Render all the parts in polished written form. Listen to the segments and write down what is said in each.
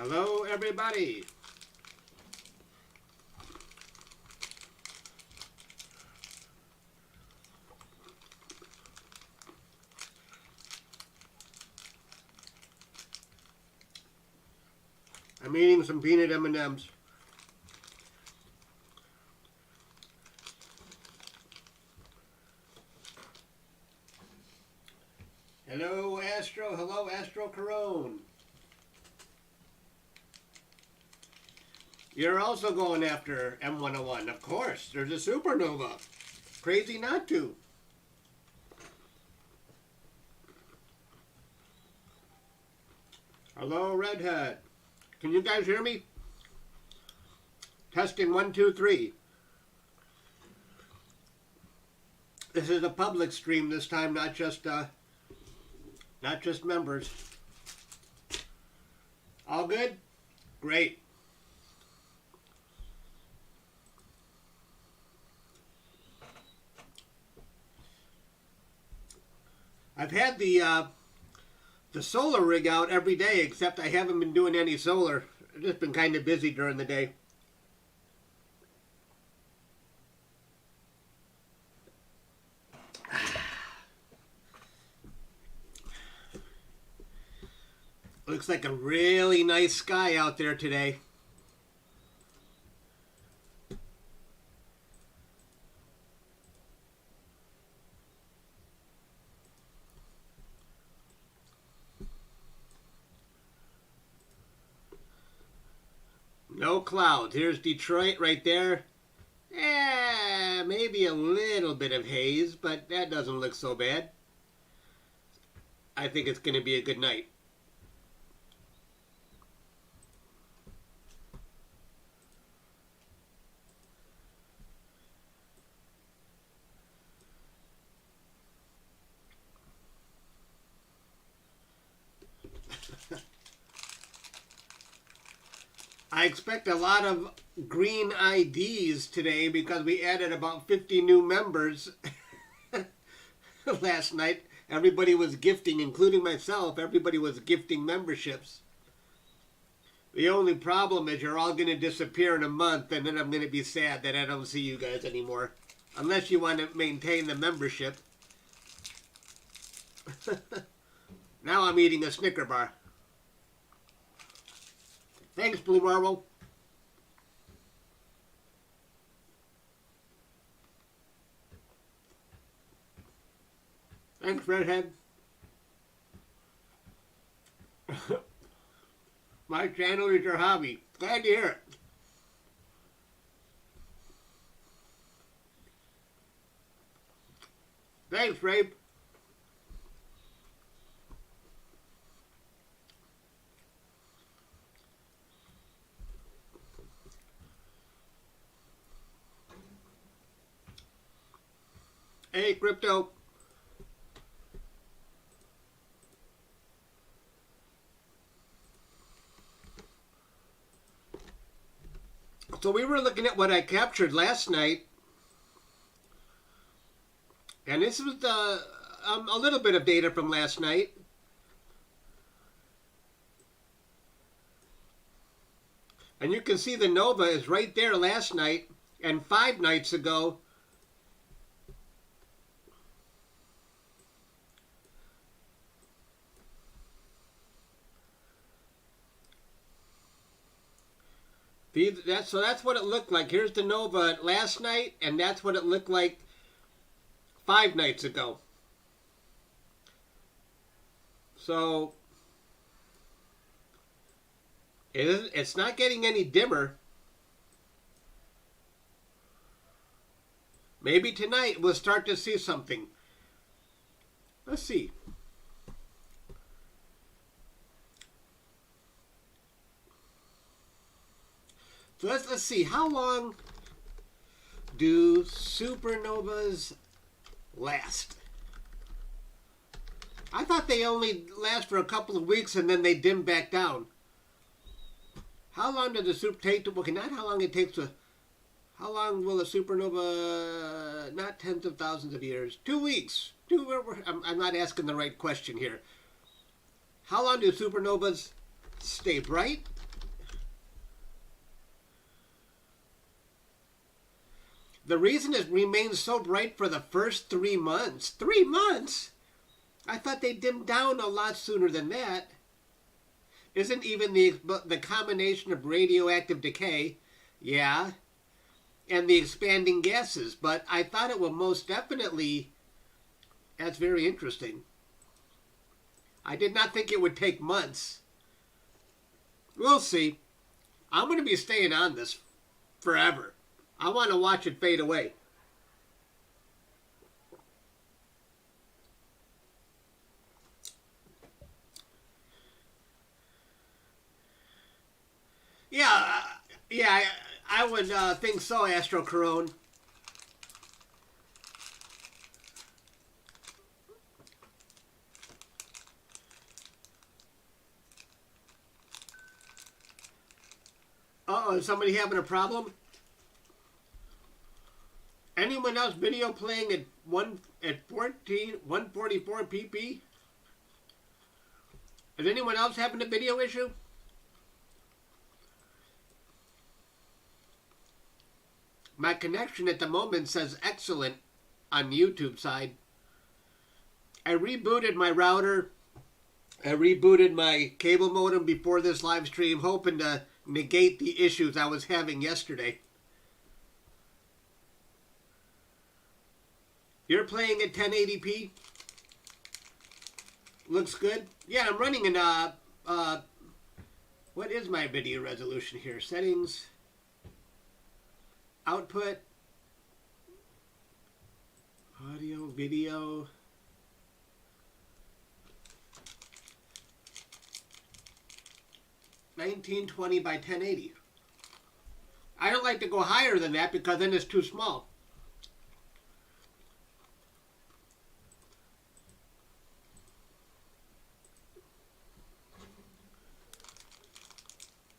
Hello, everybody. I'm eating some peanut M&Ms. Hello, Astro. Hello, Astro Corone. You're also going after M101. Of course, there's a supernova. Crazy not to. Hello, RedCat. Can you guys hear me? Testing 1, 2, 3. This is a public stream this time, not just members. All good? Great. I've had the solar rig out every day, except I haven't been doing any solar. I've just been kind of busy during the day. Looks like a really nice sky out there today. No clouds. Here's Detroit right there. Maybe a little bit of haze, but that doesn't look so bad. I think it's going to be a good night. I expect a lot of green IDs today because we added about 50 new members last night. Everybody was gifting, including myself. Everybody was gifting memberships. The only problem is you're all going to disappear in a month, and then I'm going to be sad that I don't see you guys anymore. Unless you want to maintain the membership. Now I'm eating a Snicker bar. Thanks, Blue Marble. Thanks, Redhead. My channel is your hobby. Glad to hear it. Thanks, Rape. Hey, Crypto. So we were looking at what I captured last night. And this was a little bit of data from last night. And you can see the nova is right there last night. And 5 nights ago, so that's what it looked like. Here's the nova last night, and that's what it looked like 5 nights ago. So it's not getting any dimmer. Maybe tonight we'll start to see something. Let's see. So let's see, how long do supernovas last? I thought they only last for a couple of weeks and then they dim back down. How long does the super take to, okay, not how long it takes to, how long will a supernova, not tens of thousands of years, 2 weeks. I'm not asking the right question here. How long do supernovas stay bright? The reason it remains so bright for the first 3 months. 3 months? I thought they dimmed down a lot sooner than that. Isn't even the combination of radioactive decay, yeah, and the expanding gases, but I thought it would most definitely, that's very interesting. I did not think it would take months. We'll see. I'm going to be staying on this forever. I want to watch it fade away. Yeah, I would think so, Astro Corone. Uh-oh, is somebody having a problem? Anyone else video playing at 144 pp? Is anyone else having a video issue? My connection at the moment says excellent on YouTube side. I rebooted my router. I rebooted my cable modem before this live stream, hoping to negate the issues I was having yesterday. You're playing at 1080p? Looks good? Yeah, I'm running in what is my video resolution here? Settings, output, audio, video. $1920 by 1080. I don't like to go higher than that because then it's too small.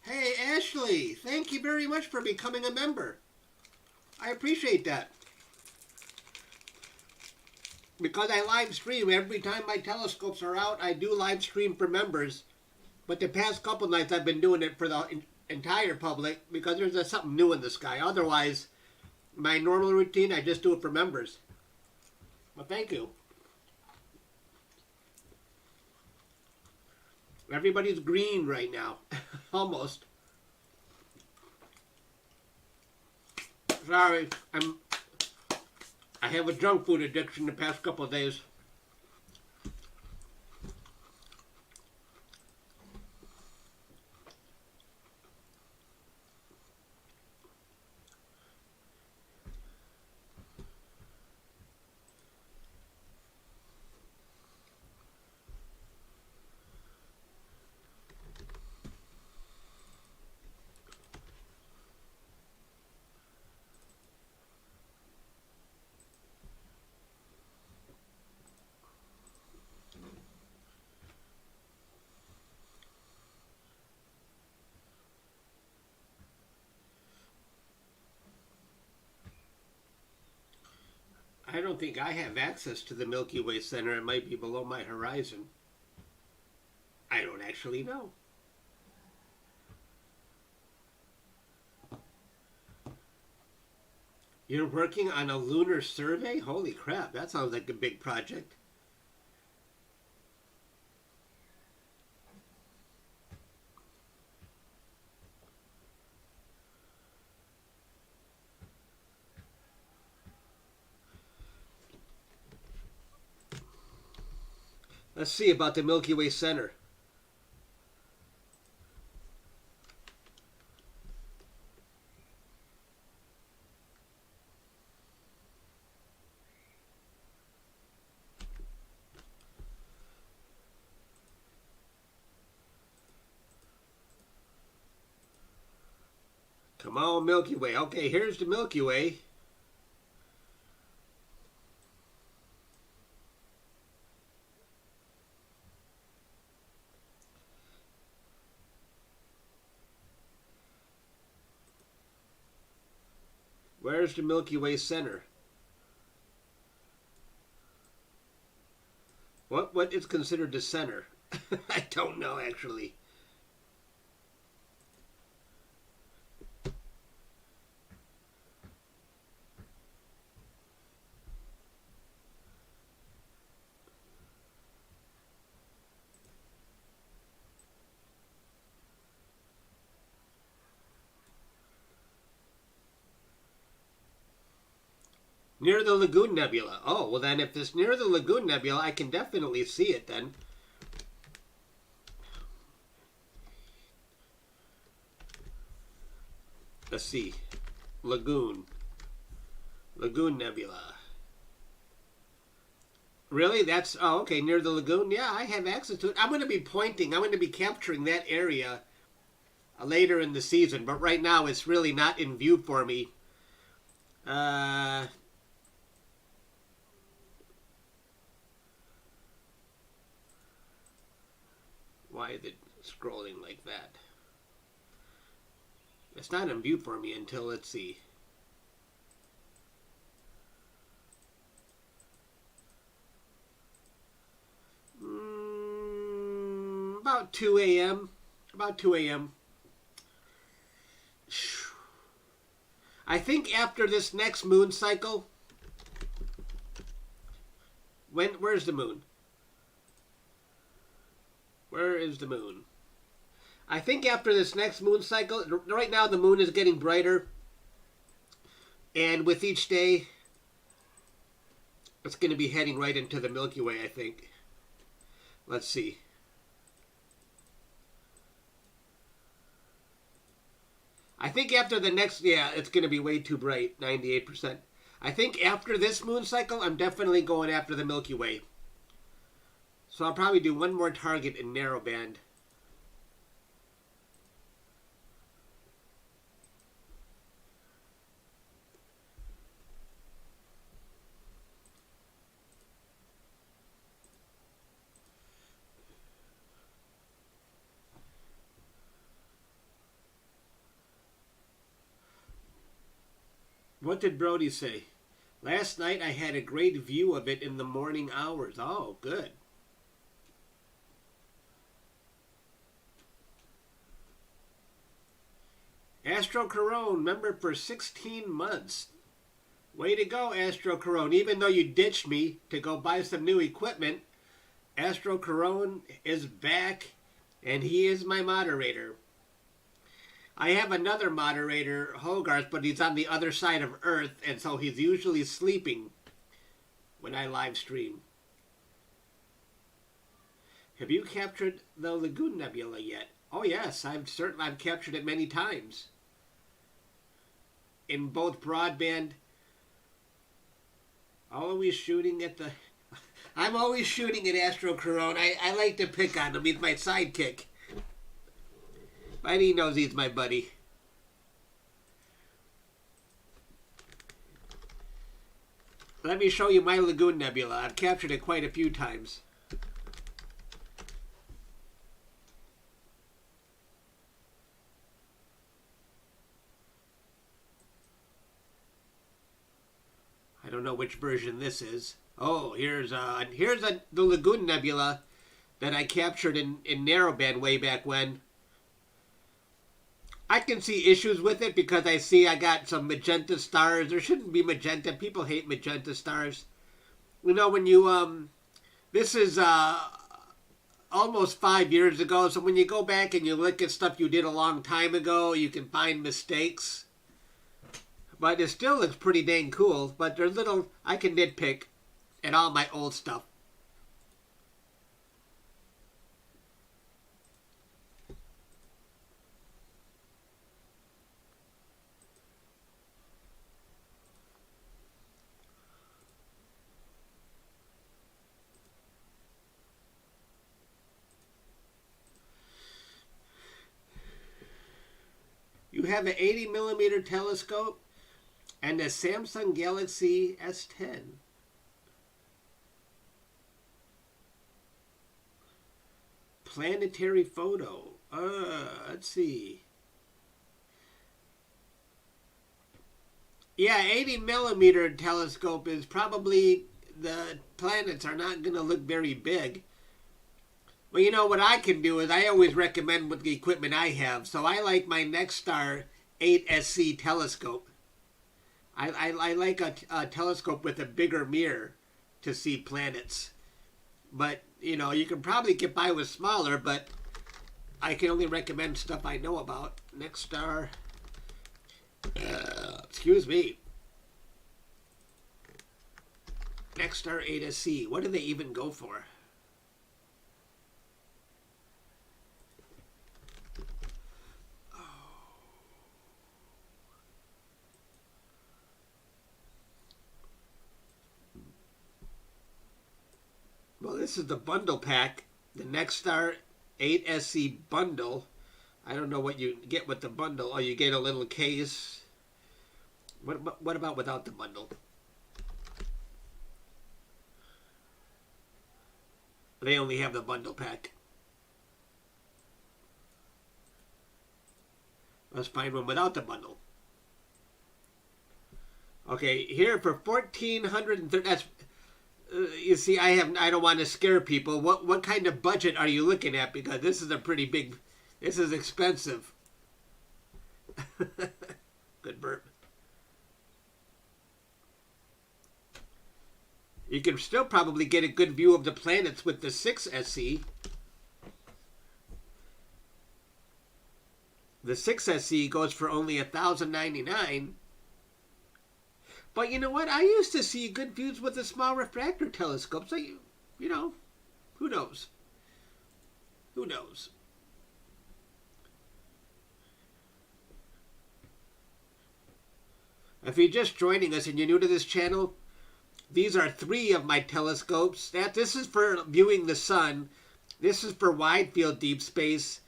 Hey, Ashley, thank you very much for becoming a member. I appreciate that. Because I live stream every time my telescopes are out, I do live stream for members. But the past couple nights I've been doing it for the entire public because there's something new in the sky. Otherwise, my normal routine, I just do it for members. Well, thank you. Everybody's green right now. Almost. Sorry, I have a junk food addiction the past couple of days. I don't think I have access to the Milky Way center. It might be below my horizon. I don't actually know. You're working on a lunar survey? Holy crap, that sounds like a big project. Let's see about the Milky Way center. Come on, Milky Way. Okay, here's the Milky Way. Where's the Milky Way center? What is considered the center? I don't know, actually. Near the Lagoon Nebula. Oh, well then if it's near the Lagoon Nebula, I can definitely see it then. Let's see. Lagoon Nebula. Really? That's, oh, okay, near the lagoon? Yeah, I have access to it. I'm going to be pointing, I'm going to be capturing that area later in the season, but right now it's really not in view for me. Why is it scrolling like that? It's not in view for me until, let's see. About 2 a.m. About 2 a.m. I think after this next moon cycle, where's the moon? Where is the moon? I think after this next moon cycle, right now the moon is getting brighter, and with each day, it's going to be heading right into the Milky Way, I think. Let's see. I think after the next, yeah, it's going to be way too bright, 98%. I think after this moon cycle, I'm definitely going after the Milky Way. So I'll probably do one more target in Narrowband. What did Brody say? Last night I had a great view of it in the morning hours. Oh, good. Astro Corone, member for 16 months. Way to go, Astro Corone. Even though you ditched me to go buy some new equipment, Astro Corone is back, and he is my moderator. I have another moderator, Hogarth, but he's on the other side of Earth, and so he's usually sleeping when I live stream. Have you captured the Lagoon Nebula yet? Oh yes, I've captured it many times. In both broadband, always shooting at the... I'm always shooting at Astro Corone. I like to pick on him. He's my sidekick. But he knows he's my buddy. Let me show you my Lagoon Nebula. I've captured it quite a few times. I don't know which version this is. Oh, here's the Lagoon Nebula that I captured in Narrowband way back when. I can see issues with it because I got some magenta stars. There shouldn't be magenta. People hate magenta stars. You know, when you, this is almost 5 years ago, so when you go back and you look at stuff you did a long time ago, you can find mistakes. But it still looks pretty dang cool, but there's little, I can nitpick at all my old stuff. You have an 80mm telescope and a Samsung Galaxy S10. Planetary photo. Let's see. Yeah, 80mm telescope is probably, the planets are not going to look very big. Well, you know, what I can do is I always recommend with the equipment I have. So I like my NextStar 8SC telescope. I like a telescope with a bigger mirror to see planets. But, you know, you can probably get by with smaller, but I can only recommend stuff I know about. NextStar. Excuse me. NextStar 8SC. What do they even go for? Well, this is the bundle pack, the NextStar 8SC bundle. I don't know what you get with the bundle. Oh, you get a little case. What about without the bundle? They only have the bundle pack. Let's find one without the bundle. Okay, here for 1,430. That's you see, I don't want to scare people. What kind of budget are you looking at? Because this is a pretty big. This is expensive. Good burp. You can still probably get a good view of the planets with the 6SC. The 6SC goes for only $1,099. But you know what? I used to see good views with the small refractor telescope. So, you know, who knows? Who knows? If you're just joining us and you're new to this channel, these are 3 of my telescopes. This is for viewing the sun. This is for wide field deep space.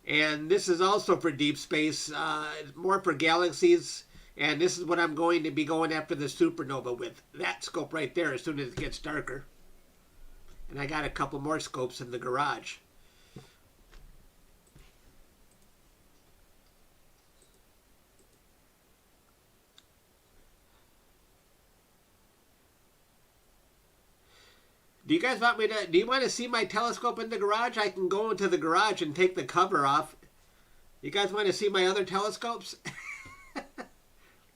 And this is also for deep space, more for galaxies. And this is what I'm going to be going after the supernova with. That scope right there as soon as it gets darker. And I got a couple more scopes in the garage. Do you guys want me to, do you want to see my telescope in the garage? I can go into the garage and take the cover off. You guys want to see my other telescopes?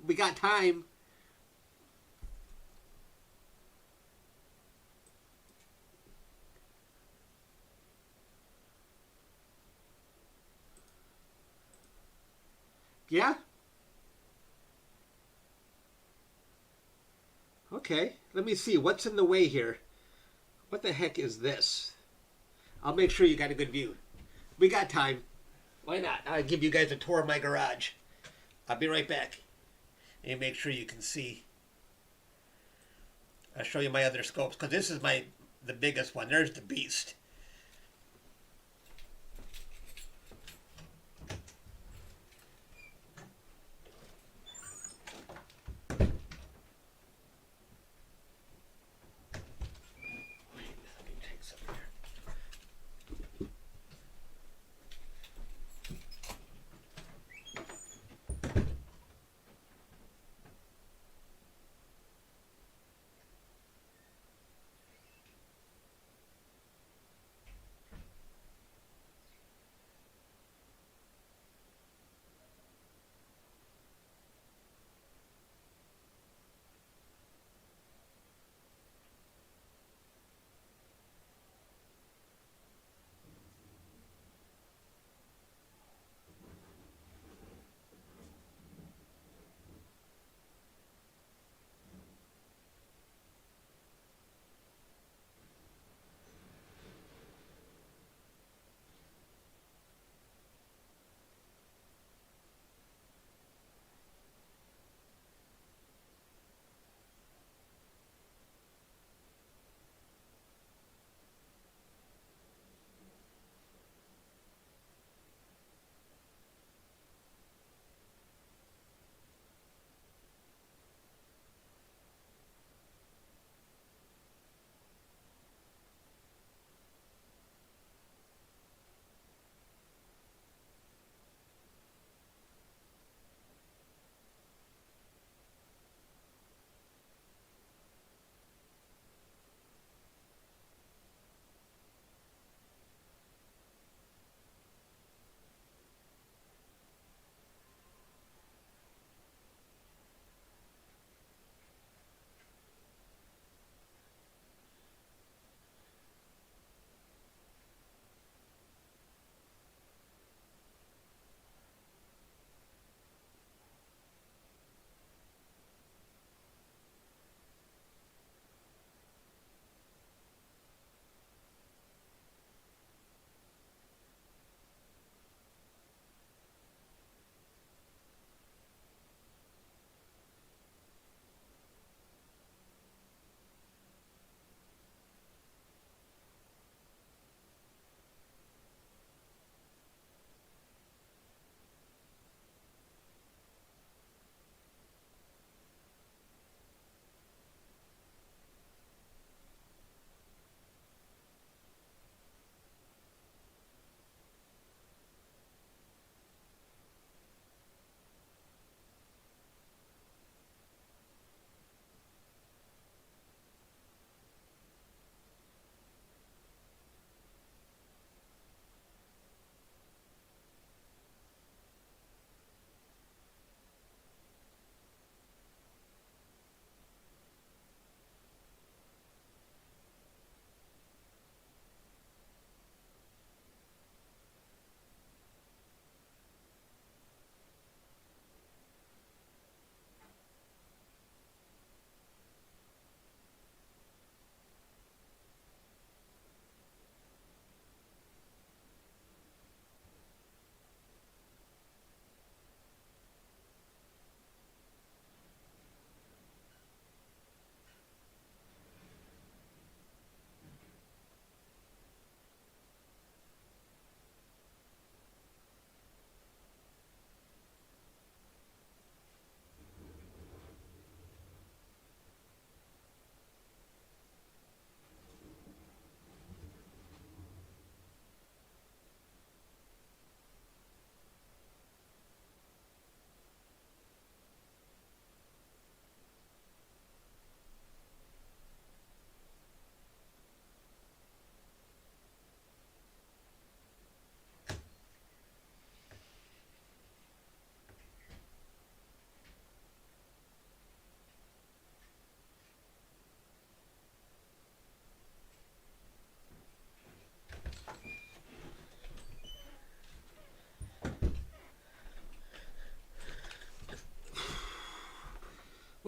We got time. Yeah? Okay, let me see. What's in the way here? What the heck is this? I'll make sure you got a good view. We got time. Why not? I'll give you guys a tour of my garage. I'll be right back. And make sure you can see. I'll show you my other scopes, because this is the biggest one. There's the beast.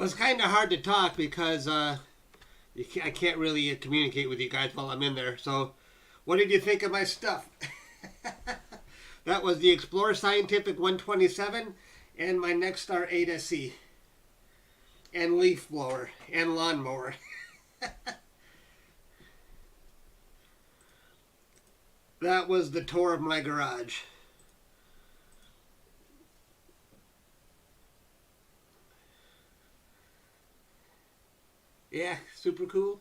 Well, it's kind of hard to talk because I can't really communicate with you guys while I'm in there. So, what did you think of my stuff? That was the Explorer Scientific 127 and my Nexstar 8SE. And leaf blower and lawnmower. That was the tour of my garage. Yeah, super cool.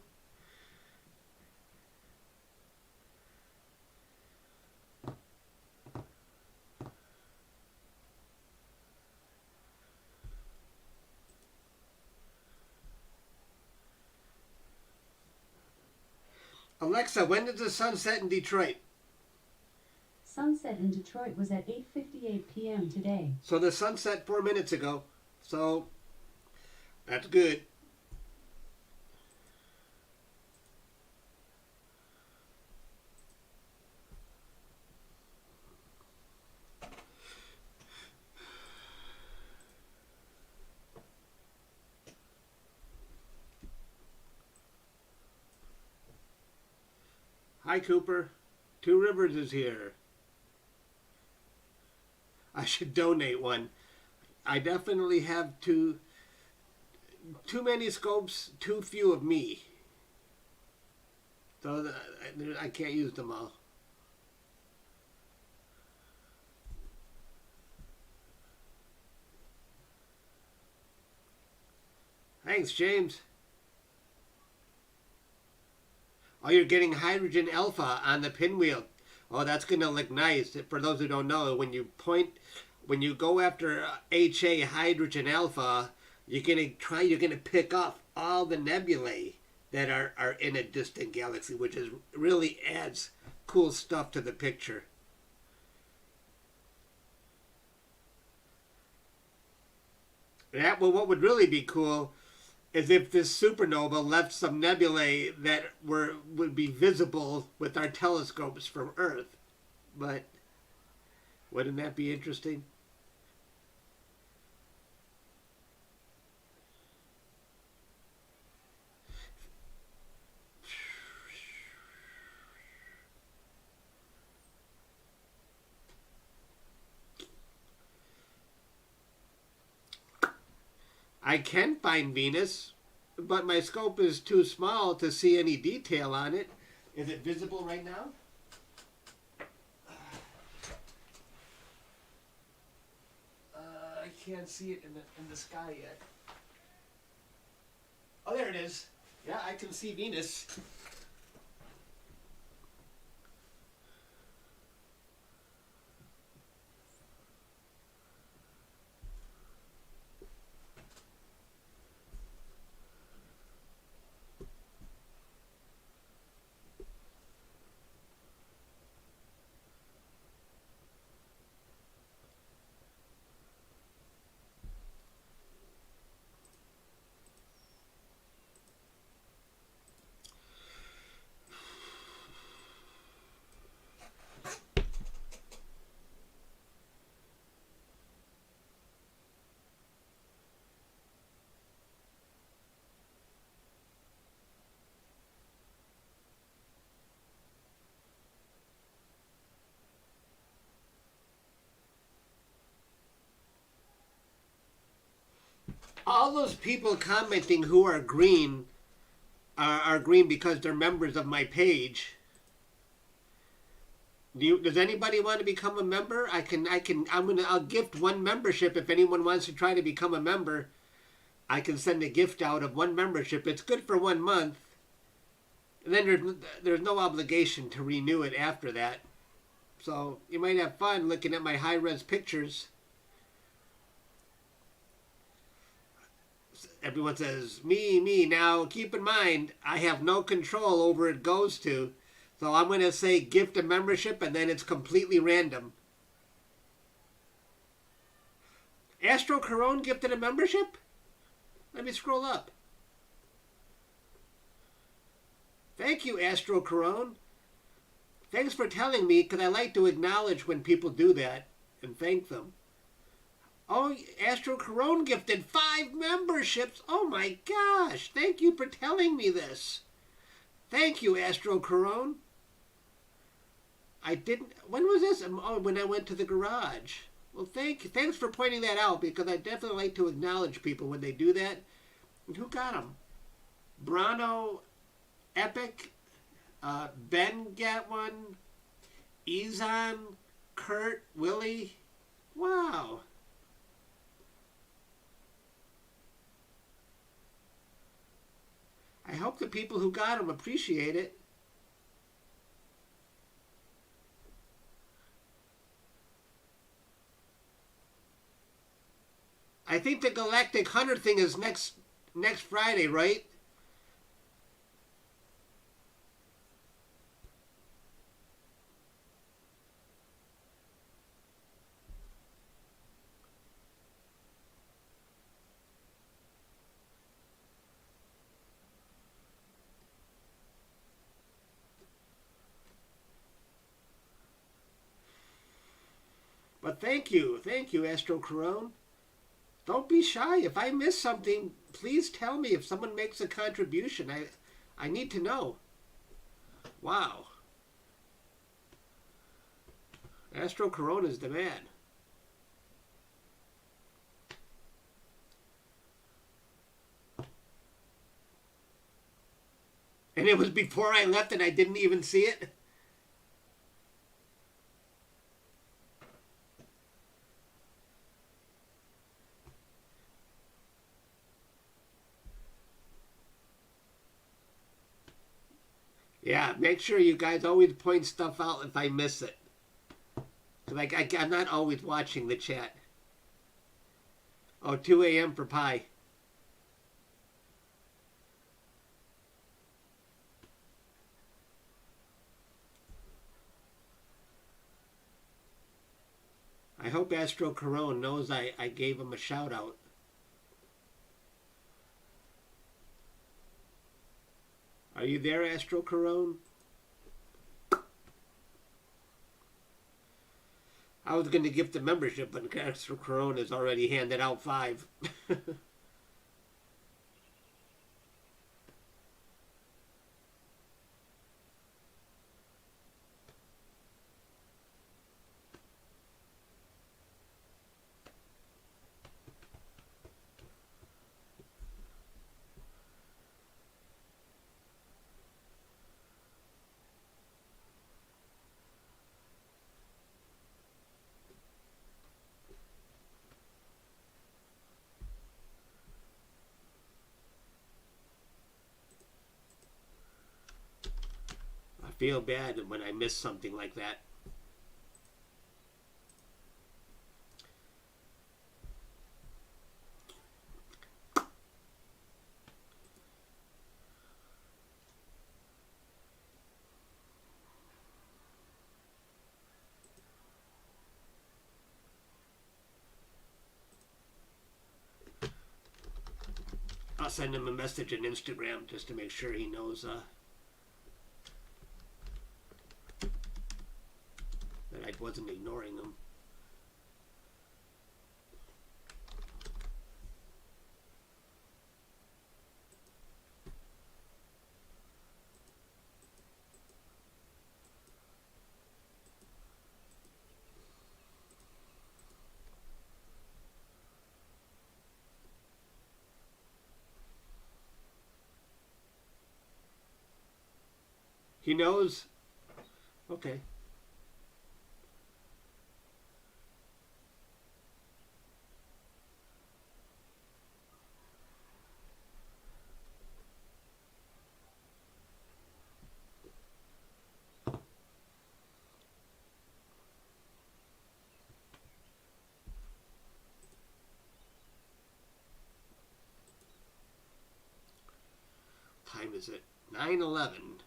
Alexa, when did the sun set in Detroit? Sunset in Detroit was at 8:58 p.m. today. So the sun set 4 minutes ago. So that's good. Hi, Cooper. Two Rivers is here. I should donate one. I definitely have too many scopes, too few of me. So I can't use them all. Thanks, James. Oh, you're getting hydrogen alpha on the pinwheel. Oh, that's going to look nice. For those who don't know, when you go after HA hydrogen alpha, you're going to pick off all the nebulae that are in a distant galaxy, which really adds cool stuff to the picture. Well, what would really be cool is if this supernova left some nebulae that would be visible with our telescopes from Earth. But wouldn't that be interesting? I can find Venus, but my scope is too small to see any detail on it. Is it visible right now? I can't see it in the sky yet. Oh, there it is. Yeah, I can see Venus. All those people commenting who are green are green because they're members of my page. Does anybody want to become a member? I'll gift one membership if anyone wants to try to become a member. I can send a gift out of one membership. It's good for 1 month. And then there's no obligation to renew it after that. So you might have fun looking at my high-res pictures. Everyone says, me. Now, keep in mind, I have no control over where it goes to. So I'm going to say gift a membership, and then it's completely random. Astro Corone gifted a membership? Let me scroll up. Thank you, Astro Corone. Thanks for telling me, because I like to acknowledge when people do that and thank them. Oh, Astro Corone gifted 5 memberships. Oh my gosh. Thank you for telling me this. Thank you, Astro Corone. I didn't... When was this? Oh, when I went to the garage. Well, thanks for pointing that out, because I definitely like to acknowledge people when they do that. And who got them? Brano, Epic, Ben got one, Ezon, Kurt, Willie. Wow. I hope the people who got them appreciate it. I think the Galactic Hunter thing is next Friday, right? But thank you, Astro Corone. Don't be shy. If I miss something, please tell me. If someone makes a contribution, I need to know. Wow. Astro Corone is the man. And it was before I left and I didn't even see it? Yeah, make sure you guys always point stuff out if I miss it. Like, I'm not always watching the chat. Oh, 2 a.m. for pie. I hope Astro Corone knows I gave him a shout out. Are you there, Astro Corone? I was going to gift the membership, but Astro Corone has already handed out 5. I feel bad when I miss something like that. I'll send him a message on Instagram just to make sure he knows that I wasn't ignoring him. He knows? Okay. Time is it? 9:11.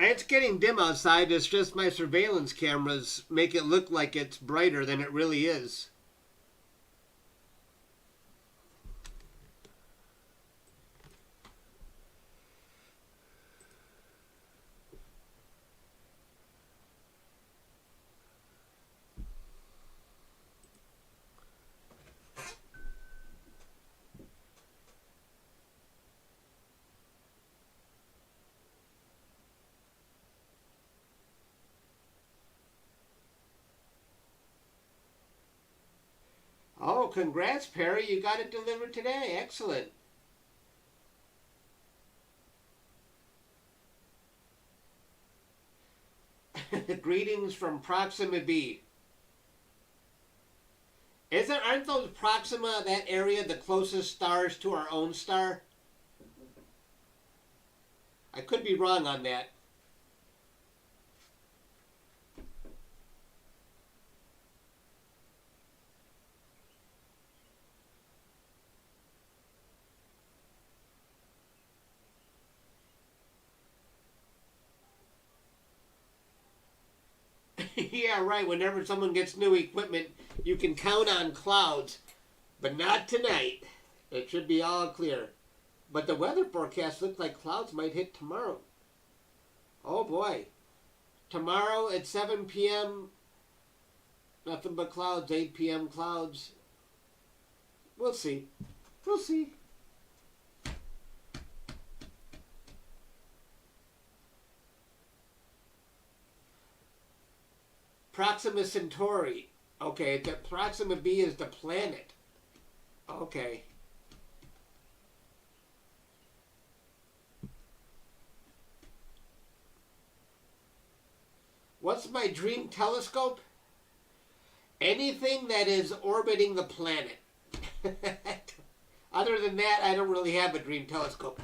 It's getting dim outside. It's just my surveillance cameras make it look like it's brighter than it really is. Oh, congrats, Perry. You got it delivered today. Excellent. Greetings from Proxima B. Aren't those Proxima, that area, the closest stars to our own star? I could be wrong on that. Yeah, right. Whenever someone gets new equipment, you can count on clouds. But not tonight. It should be all clear. But the weather forecast looks like clouds might hit tomorrow. Oh boy. Tomorrow at 7 p.m., nothing but clouds. 8 p.m. clouds. We'll see. We'll see. Proxima Centauri. Okay, the Proxima B is the planet. Okay. What's my dream telescope? Anything that is orbiting the planet. Other than that, I don't really have a dream telescope.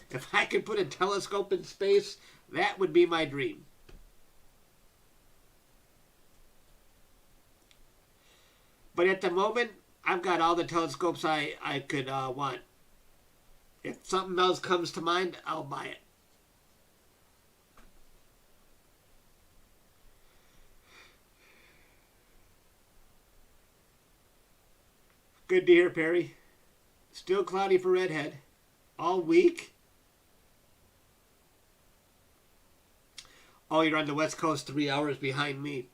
If I could put a telescope in space, that would be my dream. But at the moment, I've got all the telescopes I could want. If something else comes to mind, I'll buy it. Good to hear, Perry. Still cloudy for Redhead. All week? Oh, you're on the West Coast, 3 hours behind me.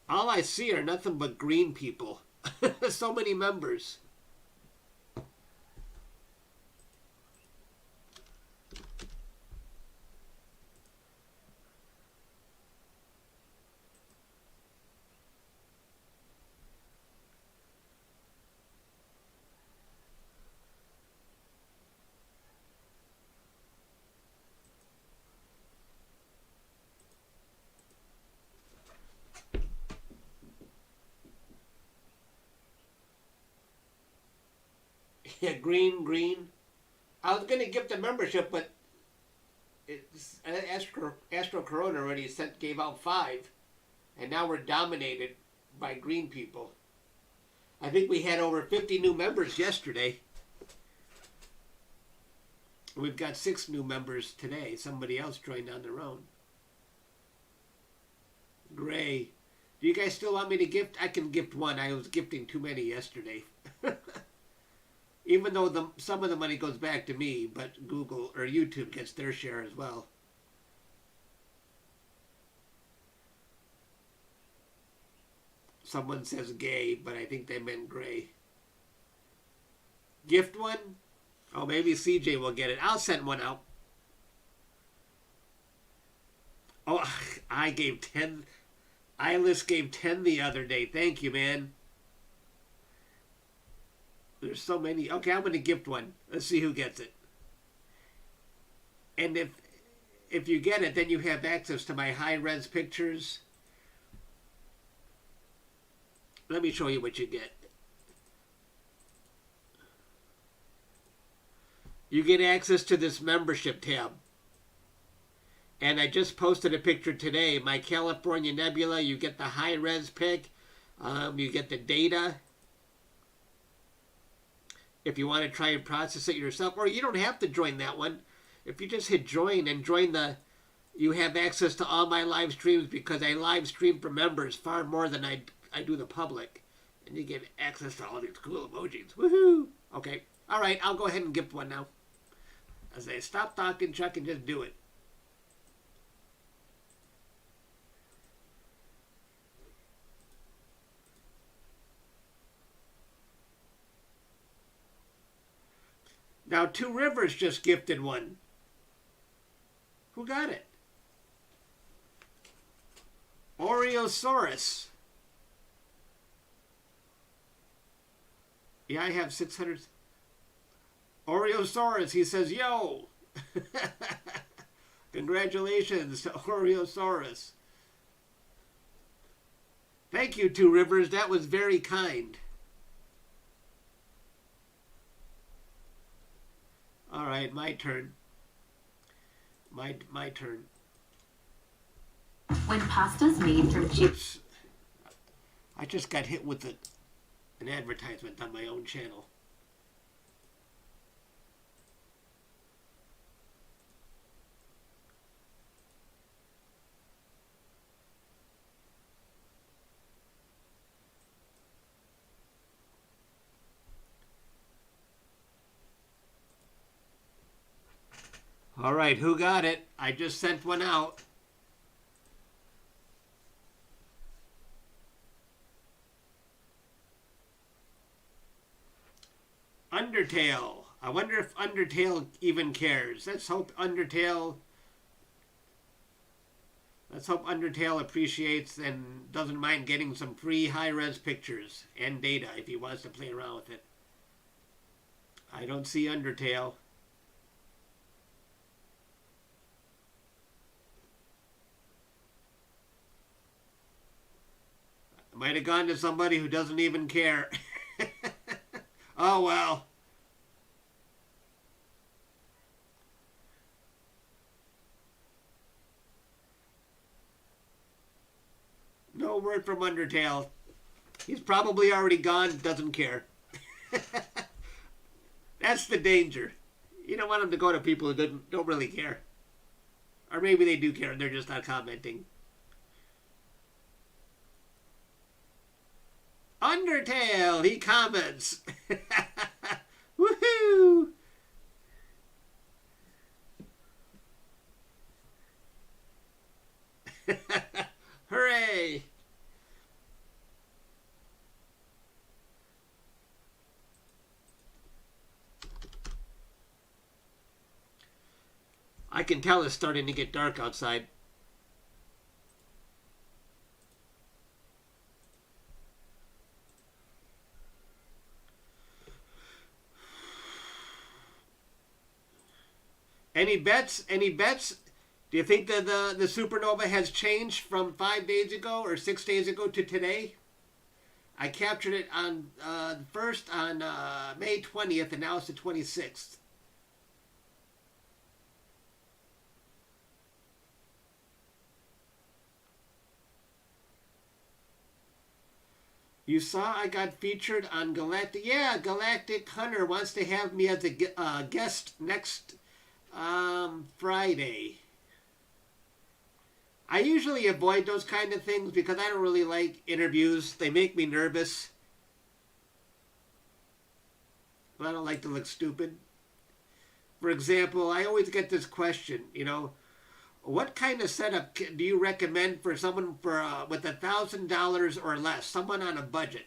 All I see are nothing but green people. So many members. Yeah, green. I was going to give the membership, but it's, Astro Corona already gave out 5, and now we're dominated by green people. I think we had over 50 new members yesterday. We've got 6 new members today. Somebody else joined on their own. Gray. Do you guys still want me to gift? I can gift one. I was gifting too many yesterday. Even though some of the money goes back to me, but Google or YouTube gets their share as well. Someone says gay, but I think they meant gray. Gift one? Oh, maybe CJ will get it. I'll send one out. Oh, I gave 10. Eyeless gave 10 the other day. Thank you, man. There's so many. Okay, I'm going to gift one. Let's see who gets it. And if you get it, then you have access to my high-res pictures. Let me show you what you get. you get access to this membership tab. And I just posted a picture today. My California Nebula, you get the high-res pic. You get the data. If you want to try and process it yourself. Or you don't have to join that one. If you just hit join and join the... You have access to all my live streams because I live stream for members far more than I do the public. And you get access to all these cool emojis. Woohoo! Okay. All right, I'll go ahead and gift one now. I say, stop talking, Chuck, and just do it. Now, Two Rivers just gifted one. Who got it? Oreosaurus. Yeah, I have 600. Oreosaurus, he says, yo! Congratulations to Oreosaurus. Thank you, Two Rivers. That was very kind. All right, my turn. My turn. When pasta's made from chips. I just got hit with an advertisement on my own channel. All right, who got it? I just sent one out. Undertale. I wonder if Undertale even cares. Let's hope Undertale appreciates and doesn't mind getting some free high-res pictures and data if he wants to play around with it. I don't see Undertale. I might have gone to somebody who doesn't even care. Oh, well. No word from Undertale. He's probably already gone, doesn't care. That's the danger. You don't want him to go to people who don't really care. Or maybe they do care and they're just not commenting. Undertale, he comments. Woohoo! Hooray! I can tell it's starting to get dark outside. Any bets? Any bets? Do you think that the Supernova has changed from 5 days ago or 6 days ago to today? I captured it on first on May 20th, and now it's the 26th. You saw I got featured on Galactic. Yeah, Galactic Hunter wants to have me as a guest next Friday. I usually avoid those kind of things because I don't really like interviews. They make me nervous. I don't like to look stupid. For example, I always get this question, what kind of setup do you recommend for someone with $1,000 or less, someone on a budget?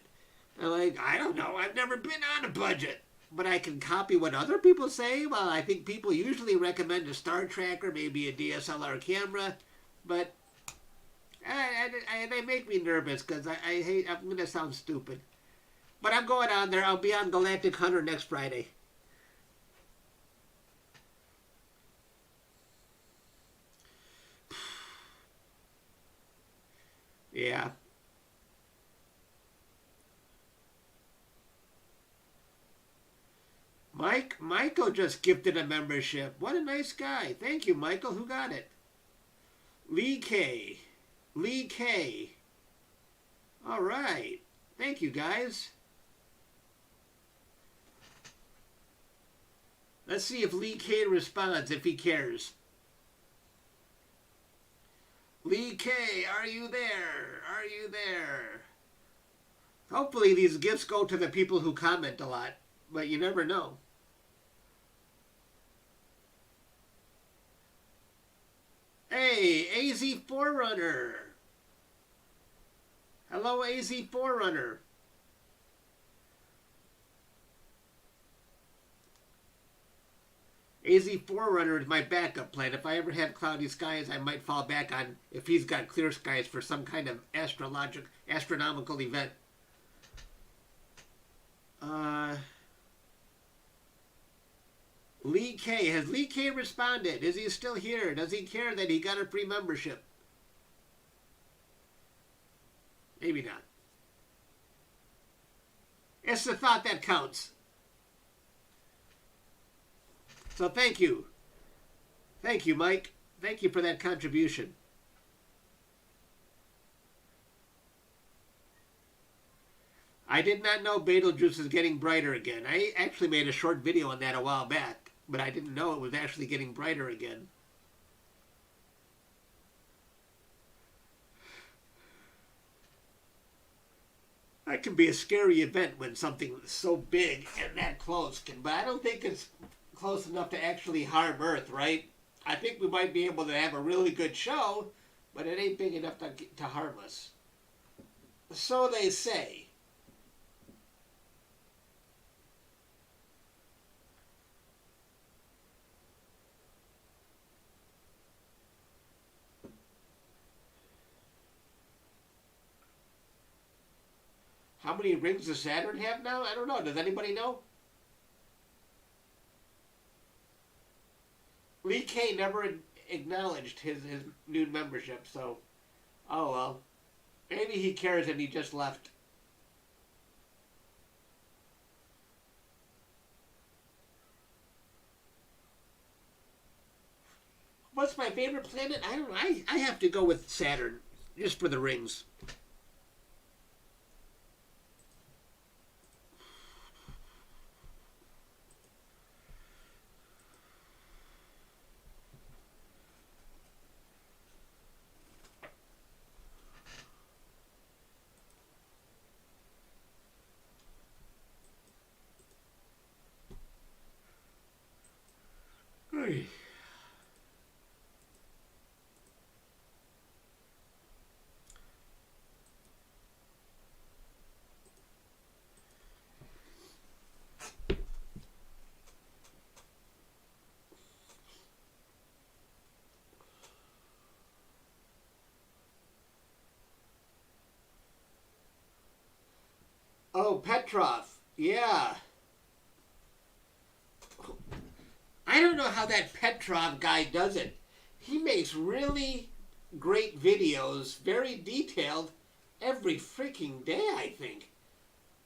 I'm like, I don't know. I've never been on a budget. But I can copy what other people say. Well, I think people usually recommend a Star Tracker, maybe a DSLR camera. But they make me nervous because I'm going to sound stupid. But I'm going on there. I'll be on Galactic Hunter next Friday. Yeah. Mike, Michael just gifted a membership. What a nice guy. Thank you, Michael. Who got it? Lee K. Lee K. All right. Thank you, guys. Let's see if Lee K responds, if he cares. Lee K, are you there? Are you there? Hopefully these gifts go to the people who comment a lot, but you never know. Hey, AZ Forerunner. Hello, AZ Forerunner. AZ Forerunner is my backup plan. If I ever have cloudy skies, I might fall back on if he's got clear skies for some kind of astronomical event. Lee K. Has Lee K responded? Is he still here? Does he care that he got a free membership? Maybe not. It's the thought that counts. So thank you. Thank you, Mike. Thank you for that contribution. I did not know Betelgeuse is getting brighter again. I actually made a short video on that a while back, but I didn't know it was actually getting brighter again. That can be a scary event when something so big and that close can, but I don't think it's close enough to actually harm Earth, right? I think we might be able to have a really good show, but it ain't big enough to harm us. So they say. How many rings does Saturn have now? I don't know. Does anybody know? Lee K never acknowledged his new membership, so oh well. Maybe he cares and he just left. What's my favorite planet? I don't know. I have to go with Saturn, just for the rings. Oh, Petrov. Yeah. I don't know how that Petrov guy does it. He makes really great videos, very detailed, every freaking day, I think.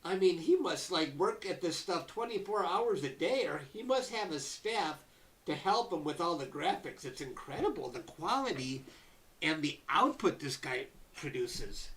I mean, he must like work at this stuff 24 hours a day, or he must have a staff to help him with all the graphics. It's incredible, the quality and the output this guy produces.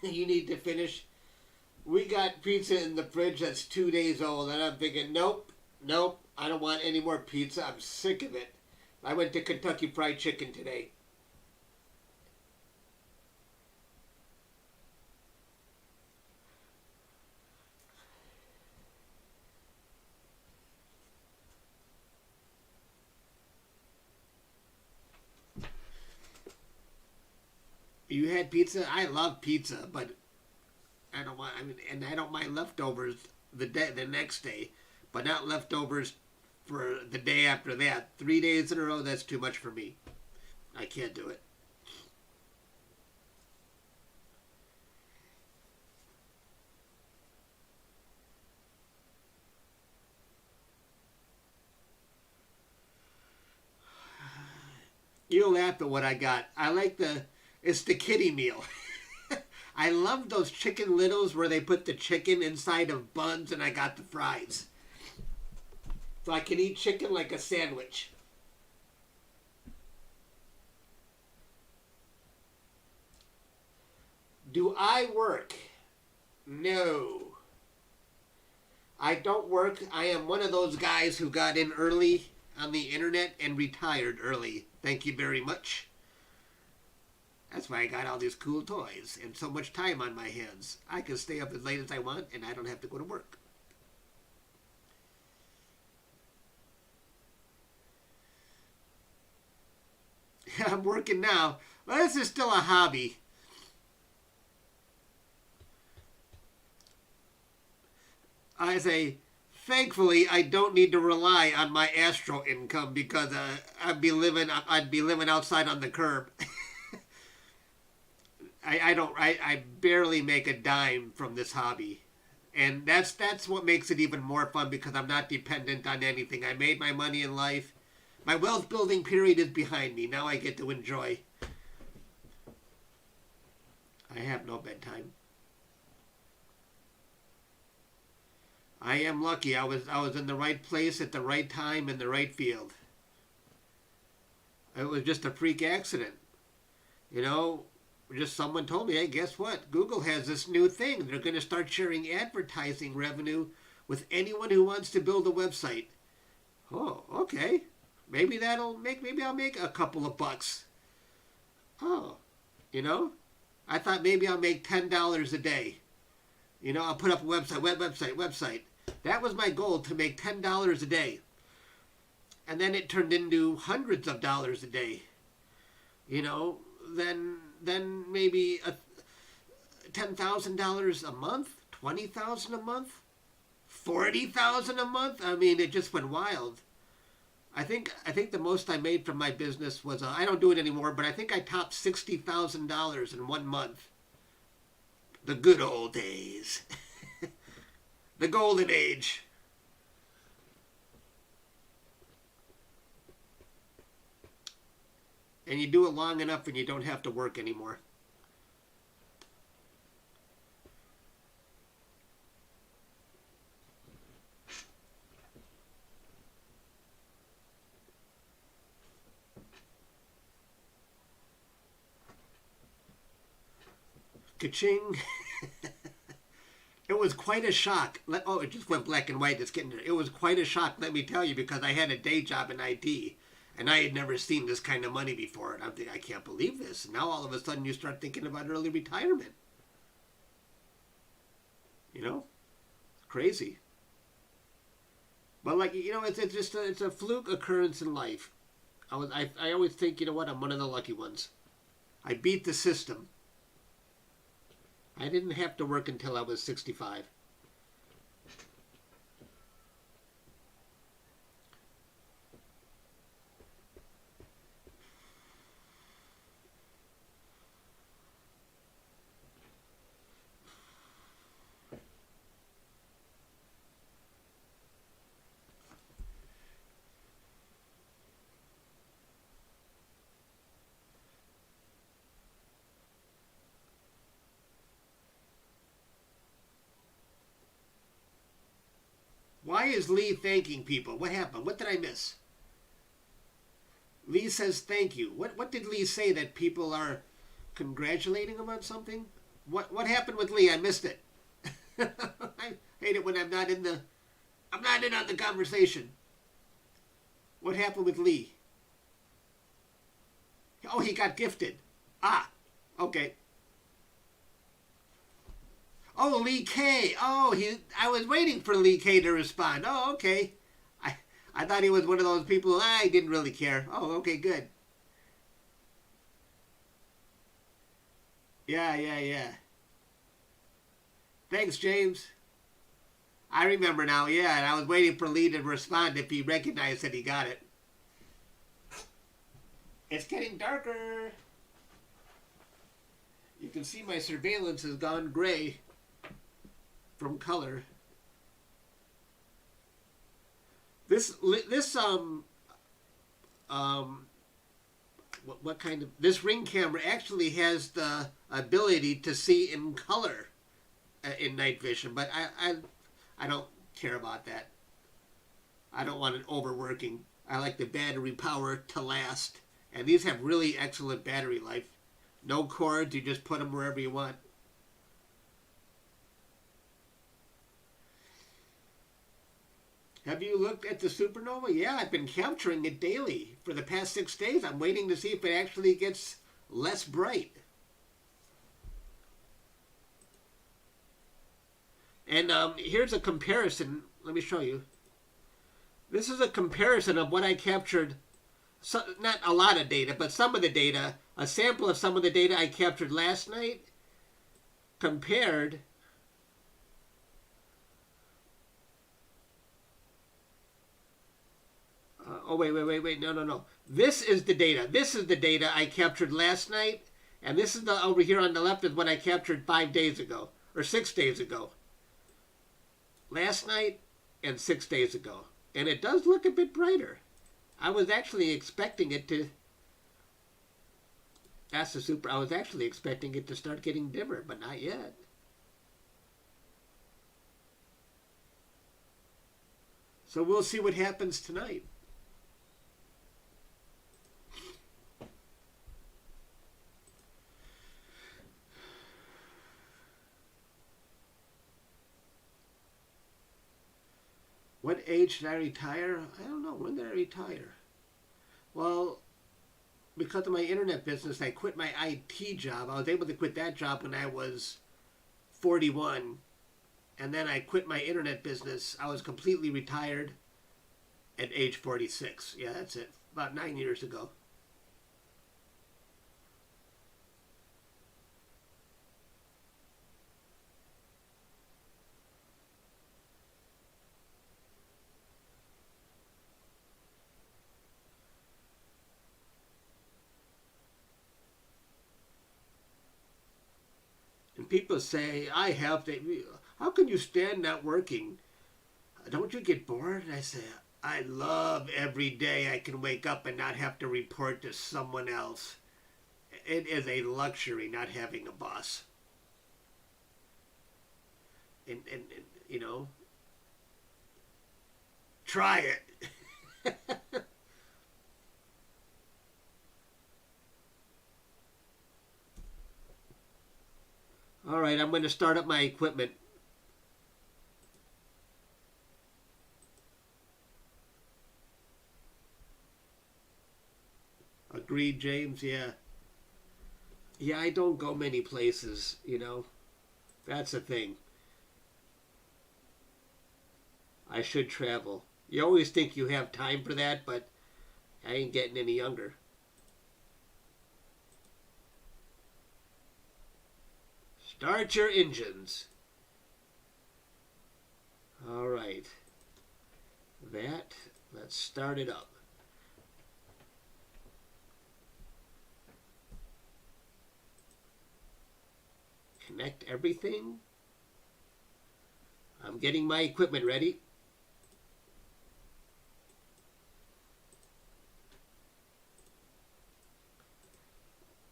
You need to finish. We got pizza in the fridge that's 2 days old, and I'm thinking, nope, I don't want any more pizza. I'm sick of it. I went to Kentucky Fried Chicken today. You had pizza? I love pizza, but I don't want. I mean, and I don't mind leftovers the next day, but not leftovers for the day after that. 3 days in a row, that's too much for me. I can't do it. You'll laugh at what I got. I like it's the kiddie meal. I love those chicken littles where they put the chicken inside of buns, and I got the fries. So I can eat chicken like a sandwich. Do I work? No. I don't work. I am one of those guys who got in early on the internet and retired early. Thank you very much. That's why I got all these cool toys and so much time on my hands. I can stay up as late as I want and I don't have to go to work. I'm working now. Well, this is still a hobby. I say, thankfully, I don't need to rely on my Astro income because I'd be living outside on the curb. I barely make a dime from this hobby. And that's what makes it even more fun because I'm not dependent on anything. I made my money in life. My wealth building period is behind me. Now I get to enjoy. I have no bedtime. I am lucky. I was in the right place at the right time in the right field. It was just a freak accident. You know, just someone told me, hey, guess what? Google has this new thing. They're going to start sharing advertising revenue with anyone who wants to build a website. Oh, okay. Maybe I'll make a couple of bucks. Oh, you know, I thought maybe I'll make $10 a day. You know, I'll put up a website. That was my goal, to make $10 a day. And then it turned into hundreds of dollars a day. You know, then maybe $10,000 a month, $20,000 a month, $40,000 a month. I mean, it just went wild. I think the most I made from my business was I don't do it anymore, but I think I topped $60,000 in 1 month. The good old days. The golden age. And you do it long enough and you don't have to work anymore. Ka-ching. It was quite a shock. Oh, it just went black and white. It was quite a shock, let me tell you, because I had a day job in IT, and I had never seen this kind of money before. And I'm thinking, I can't believe this. And now all of a sudden you start thinking about early retirement. You know? Crazy. But like, you know, it's a fluke occurrence in life. I always think, you know what, I'm one of the lucky ones. I beat the system. I didn't have to work until I was 65. Why is Lee thanking people? What happened? What did I miss? Lee says thank you. What did Lee say that people are congratulating him on something? What happened with Lee? I missed it. I hate it when I'm not in on the conversation. What happened with Lee? Oh, he got gifted. Ah, okay. Oh, Lee K. Oh, I was waiting for Lee K to respond. Oh, okay. I thought he was one of those people who I didn't really care. Oh, okay, good. Yeah. Thanks, James. I remember now, yeah, and I was waiting for Lee to respond if he recognized that he got it. It's getting darker. You can see my surveillance has gone gray from color. What kind of, this Ring camera actually has the ability to see in color in night vision, but I don't care about that. I don't want it overworking. I like the battery power to last, and these have really excellent battery life. No cords, you just put them wherever you want. Have you looked at the Supernova? Yeah, I've been capturing it daily for the past 6 days. I'm waiting to see if it actually gets less bright. And here's a comparison. Let me show you. This is a comparison of what I captured. So, not a lot of data, but some of the data. A sample of some of the data I captured last night compared oh, wait. No. This is the data. This is the data I captured last night. And this is the, over here on the left is what I captured 5 days ago. Or 6 days ago. Last night and 6 days ago. And it does look a bit brighter. I was actually expecting it to... That's the super... I was actually expecting it to start getting dimmer, but not yet. So we'll see what happens tonight. What age did I retire? I don't know. When did I retire? Well, because of my internet business, I quit my IT job. I was able to quit that job when I was 41. And then I quit my internet business. I was completely retired at age 46. Yeah, that's it. About 9 years ago. And people say, how can you stand not working? Don't you get bored? And I say, I love every day I can wake up and not have to report to someone else. It is a luxury not having a boss. And you know, try it. All right, I'm going to start up my equipment. Agreed, James, yeah. Yeah, I don't go many places, you know. That's the thing. I should travel. You always think you have time for that, but I ain't getting any younger. Start your engines. All right. Let's start it up. Connect everything. I'm getting my equipment ready.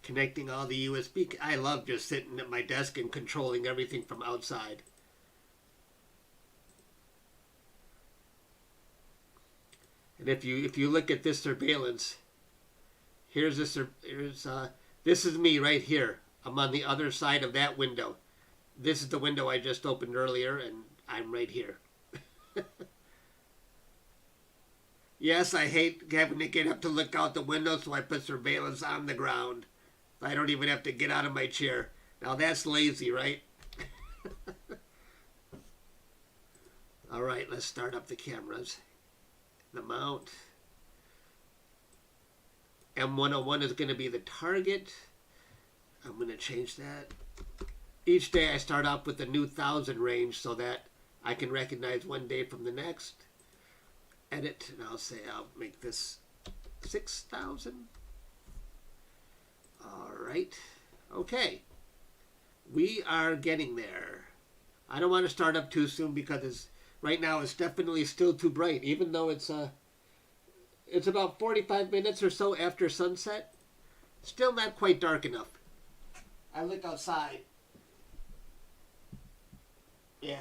Connecting all the USB. I love just sitting at my desk and controlling everything from outside. And if you look at this surveillance, this is me right here. I'm on the other side of that window. This is the window I just opened earlier, and I'm right here. Yes, I hate having to get up to look out the window, so I put surveillance on the ground. I don't even have to get out of my chair. Now that's lazy, right? All right, let's start up the cameras. The mount. M101 is going to be the target. I'm going to change that. Each day I start off with the new 1,000 range so that I can recognize one day from the next. Edit, and I'll say I'll make this 6,000. All right. Okay. We are getting there. I don't want to start up too soon because right now it's definitely still too bright, even though it's about 45 minutes or so after sunset. Still not quite dark enough. I look outside. Yeah.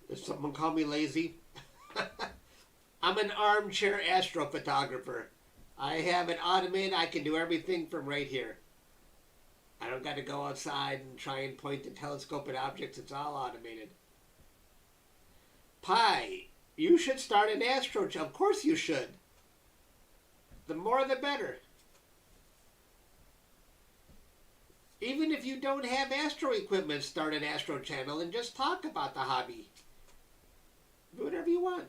If someone call me lazy, I'm an armchair astrophotographer. I have it automated. I can do everything from right here. I don't got to go outside and try and point the telescope at objects. It's all automated. Pi, you should start an astro channel. Of course you should. The more the better. Even if you don't have astro equipment, start an astro channel and just talk about the hobby. Do whatever you want.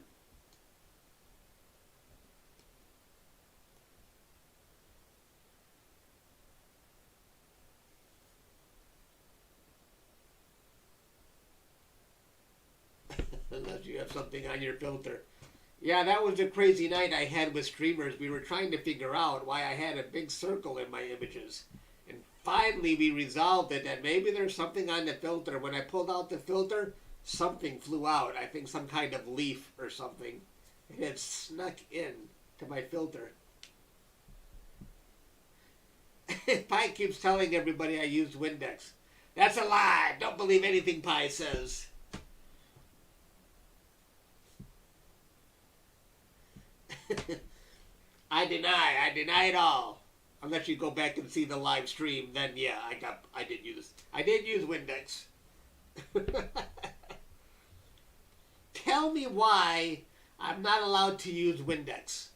Unless you have something on your filter. Yeah, that was a crazy night I had with streamers. We were trying to figure out why I had a big circle in my images. And finally we resolved it that maybe there's something on the filter. When I pulled out the filter, something flew out. I think some kind of leaf or something. And it snuck in to my filter. Pi keeps telling everybody I used Windex. That's a lie. Don't believe anything Pi says. I deny it all. Unless you go back and see the live stream, then yeah, I did use Windex. Tell me why I'm not allowed to use Windex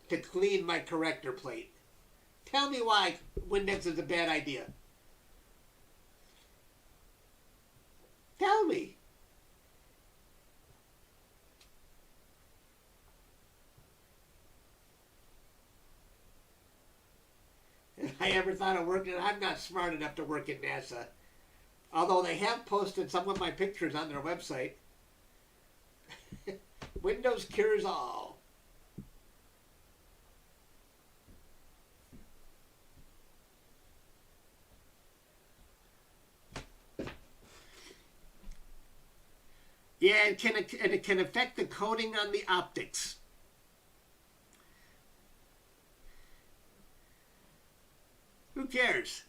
to clean my corrector plate. Tell me why Windex is a bad idea. Tell me. If I ever thought of working, I'm not smart enough to work at NASA. Although they have posted some of my pictures on their website. Windows cures all. Yeah, it can affect the coating on the optics. Who cares?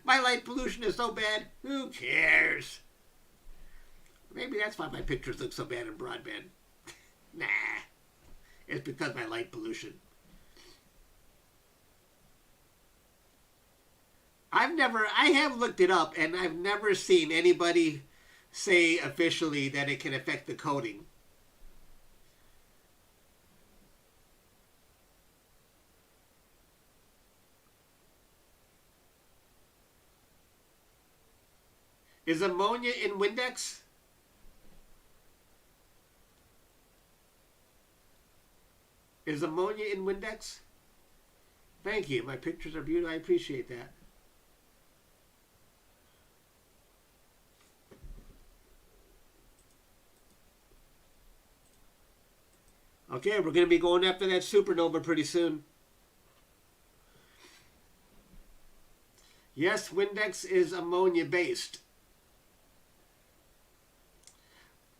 My light pollution is so bad, who cares? Maybe that's why my pictures look so bad in broadband. Nah, it's because of my light pollution. I have looked it up, and I've never seen anybody say officially that it can affect the coating. Is ammonia in Windex? Is ammonia in Windex? Thank you. My pictures are beautiful. I appreciate that. Okay, we're going to be going after that supernova pretty soon. Yes, Windex is ammonia based.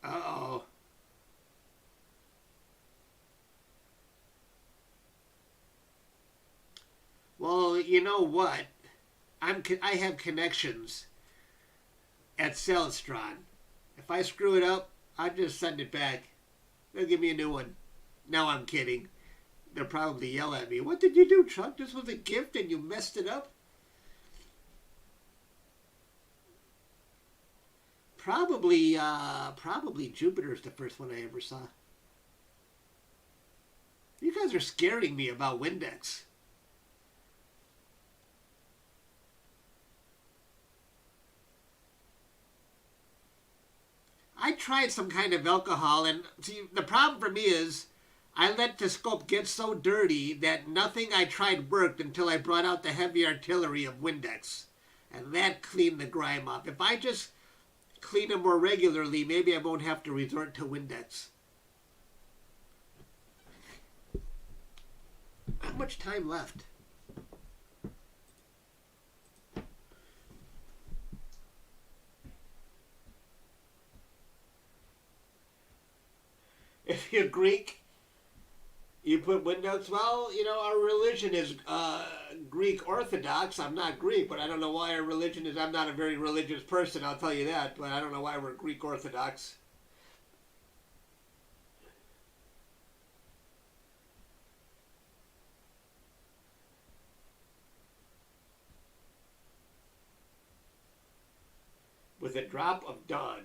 Uh-oh. Well, you know what? I have connections at Celestron, If I screw it up, I'll just send it back. They'll give me a new one. No, I'm kidding. They'll probably yell at me. What did you do, Chuck? This was a gift and you messed it up? Probably Jupiter's the first one I ever saw. You guys are scaring me about Windex. I tried some kind of alcohol, and see, the problem for me is I let the scope get so dirty that nothing I tried worked until I brought out the heavy artillery of Windex. And that cleaned the grime off. If I just clean them more regularly, maybe I won't have to resort to Windex. How much time left? If you're Greek, you put Windex. Well, you know, our religion is Greek Orthodox. I'm not Greek, but I don't know why our religion is. I'm not a very religious person, I'll tell you that, but I don't know why we're Greek Orthodox. With a drop of dawn.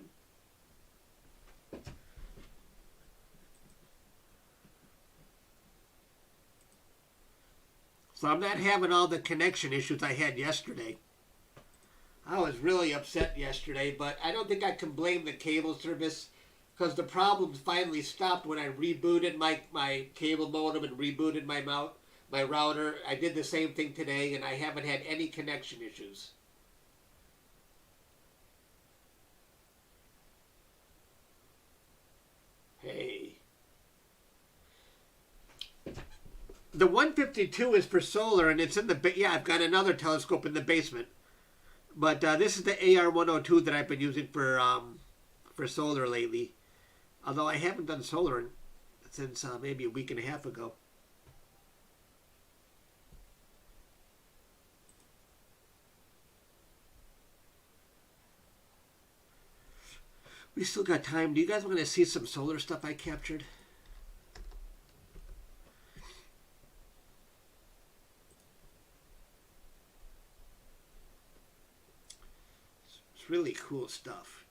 So I'm not having all the connection issues I had yesterday. I was really upset yesterday, but I don't think I can blame the cable service because the problems finally stopped when I rebooted my cable modem and rebooted my router. I did the same thing today, and I haven't had any connection issues. Hey. The 152 is for solar, and it's in the... Yeah, I've got another telescope in the basement. But this is the AR102 that I've been using for solar lately. Although I haven't done solar since maybe a week and a half ago. We still got time. Do you guys want to see some solar stuff I captured? It's really cool stuff.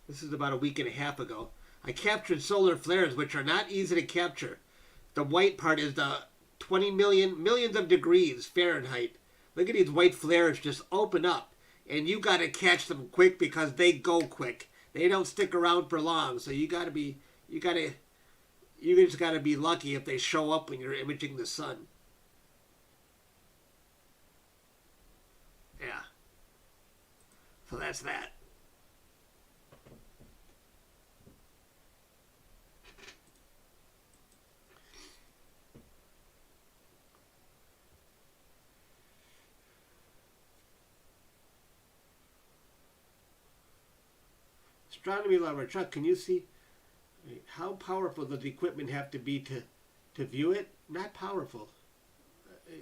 This is about a week and a half ago. I captured solar flares, which are not easy to capture. The white part is the 20 millions of degrees Fahrenheit. Look at these white flares just open up, and you got to catch them quick because they go quick. They don't stick around for long, so you just got to be lucky if they show up when you're imaging the sun. Yeah. So that's that. Astronomy lover, Chuck, can you see how powerful does the equipment have to be to view it? Not powerful.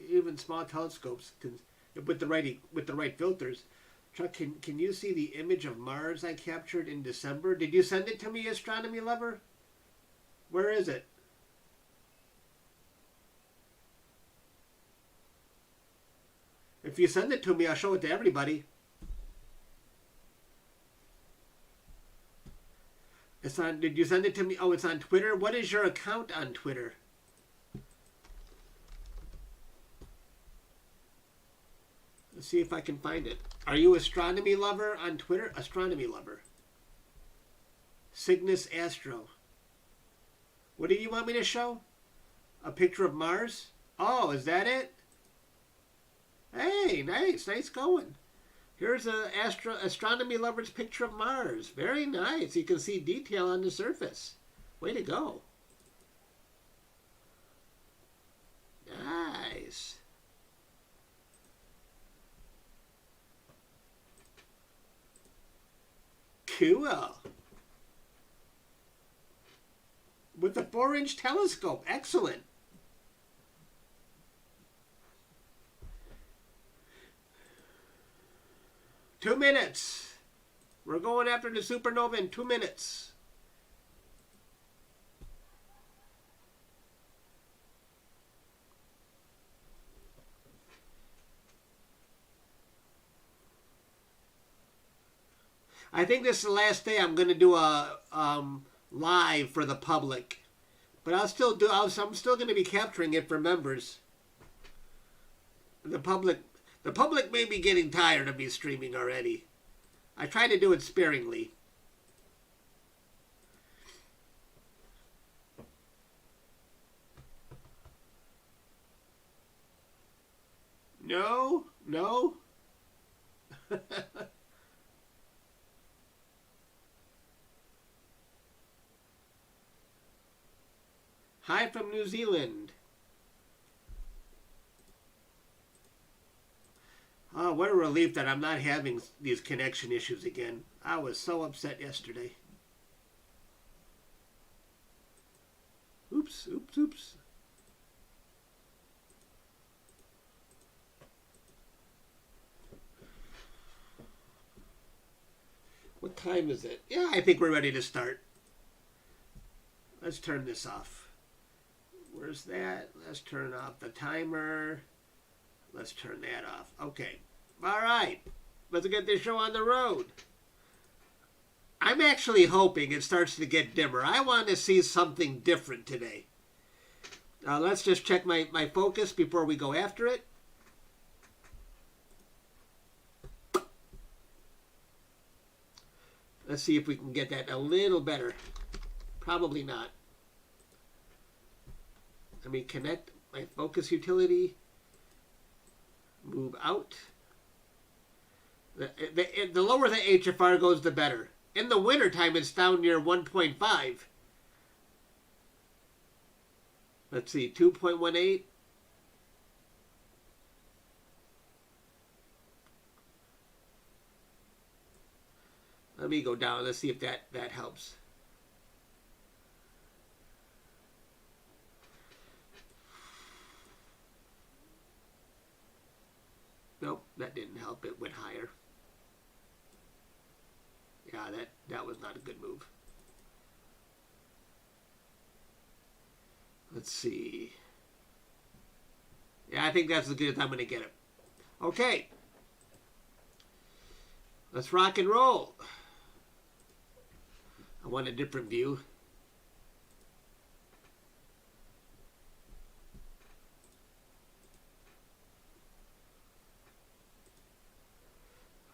Even small telescopes can, with the right filters. Chuck, can you see the image of Mars I captured in December? Did you send it to me, astronomy lover? Where is it? If you send it to me, I'll show it to everybody. It's on. Did you send it to me? Oh, it's on Twitter. What is your account on Twitter? Let's see if I can find it. Are you astronomy lover on Twitter? Astronomy lover. Cygnus Astro. What do you want me to show? A picture of Mars? Oh, is that it? Hey, nice going. Here's a astronomy lover's picture of Mars. Very nice. You can see detail on the surface. Way to go. Nice. Cool. With a 4-inch telescope. Excellent. 2 minutes. We're going after the supernova in 2 minutes. I think this is the last day I'm going to do a live for the public. But I'm still going to be capturing it for members. The public may be getting tired of me streaming already. I try to do it sparingly. No. Hi from New Zealand. Oh, what a relief that I'm not having these connection issues again. I was so upset yesterday. Oops. What time is it? Yeah, I think we're ready to start. Let's turn this off. Where's that? Let's turn off the timer. Let's turn that off. Okay. All right. Let's get this show on the road. I'm actually hoping it starts to get dimmer. I want to see something different today. Let's just check my focus before we go after it. Let's see if we can get that a little better. Probably not. Let me connect my focus utility. Move out. The lower the HFR goes, the better. In the wintertime, it's down near 1.5. Let's see, 2.18. Let me go down. Let's see if that helps. Nope, that didn't help. It went higher. Yeah, that was not a good move. Let's see. Yeah, I think that's as good as I'm going to get it. Okay. Let's rock and roll. I want a different view.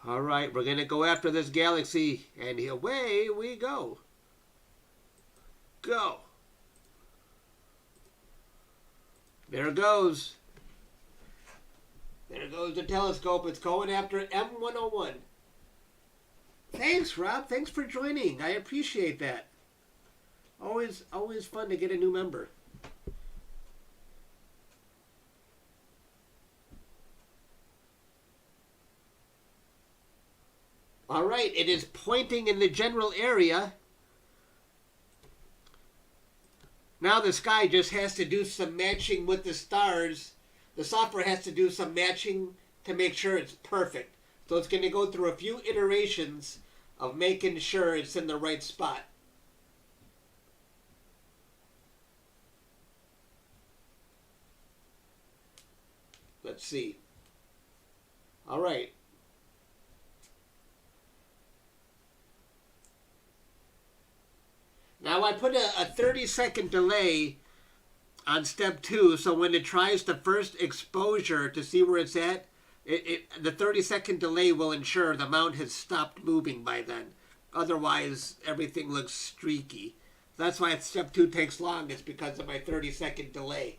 All right, we're going to go after this galaxy, and away we go. Go. There it goes. There goes the telescope. It's going after M101. Thanks, Rob. Thanks for joining. I appreciate that. Always fun to get a new member. All right, it is pointing in the general area. Now the sky just has to do some matching with the stars. The software has to do some matching to make sure it's perfect. So it's going to go through a few iterations of making sure it's in the right spot. Let's see. All right. Now I put a 30-second delay on step 2, so when it tries the first exposure to see where it's at, the 30-second delay will ensure the mount has stopped moving by then. Otherwise, everything looks streaky. That's why step 2 takes long. It's because of my 30-second delay.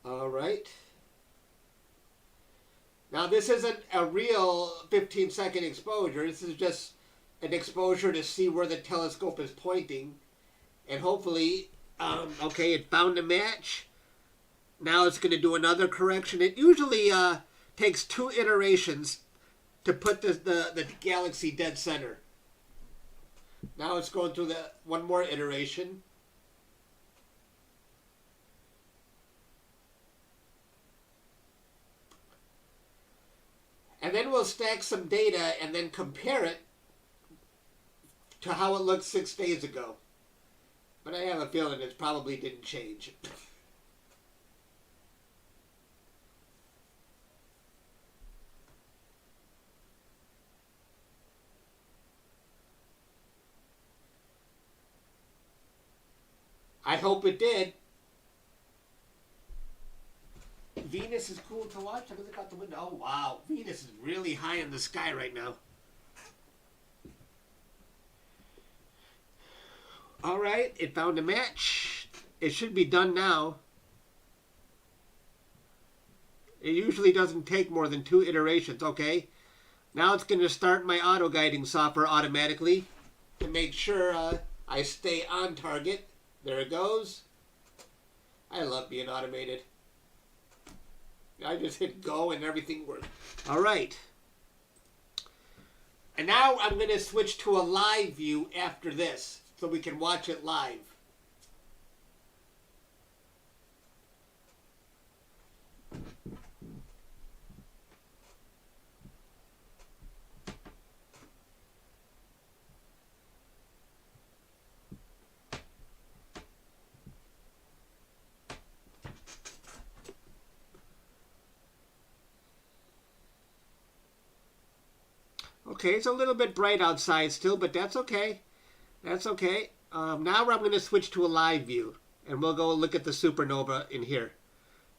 All right. Now, this isn't a real 15-second exposure. This is just an exposure to see where the telescope is pointing. And hopefully, okay, it found a match. Now it's going to do another correction. It usually takes 2 iterations to put the galaxy dead center. Now it's going through one more iteration. And then we'll stack some data and then compare it to how it looked 6 days ago. But I have a feeling it probably didn't change. I hope it did. Venus is cool to watch. I'm going to look out the window. Oh, wow. Venus is really high in the sky right now. All right. It found a match. It should be done now. It usually doesn't take more than 2 iterations. Okay. Now it's going to start my auto-guiding software automatically to make sure I stay on target. There it goes. I love being automated. I just hit go and everything works. All right. And now I'm going to switch to a live view after this so we can watch it live. Okay, it's a little bit bright outside still, but that's okay. That's okay. Now I'm going to switch to a live view, and we'll go look at the supernova in here.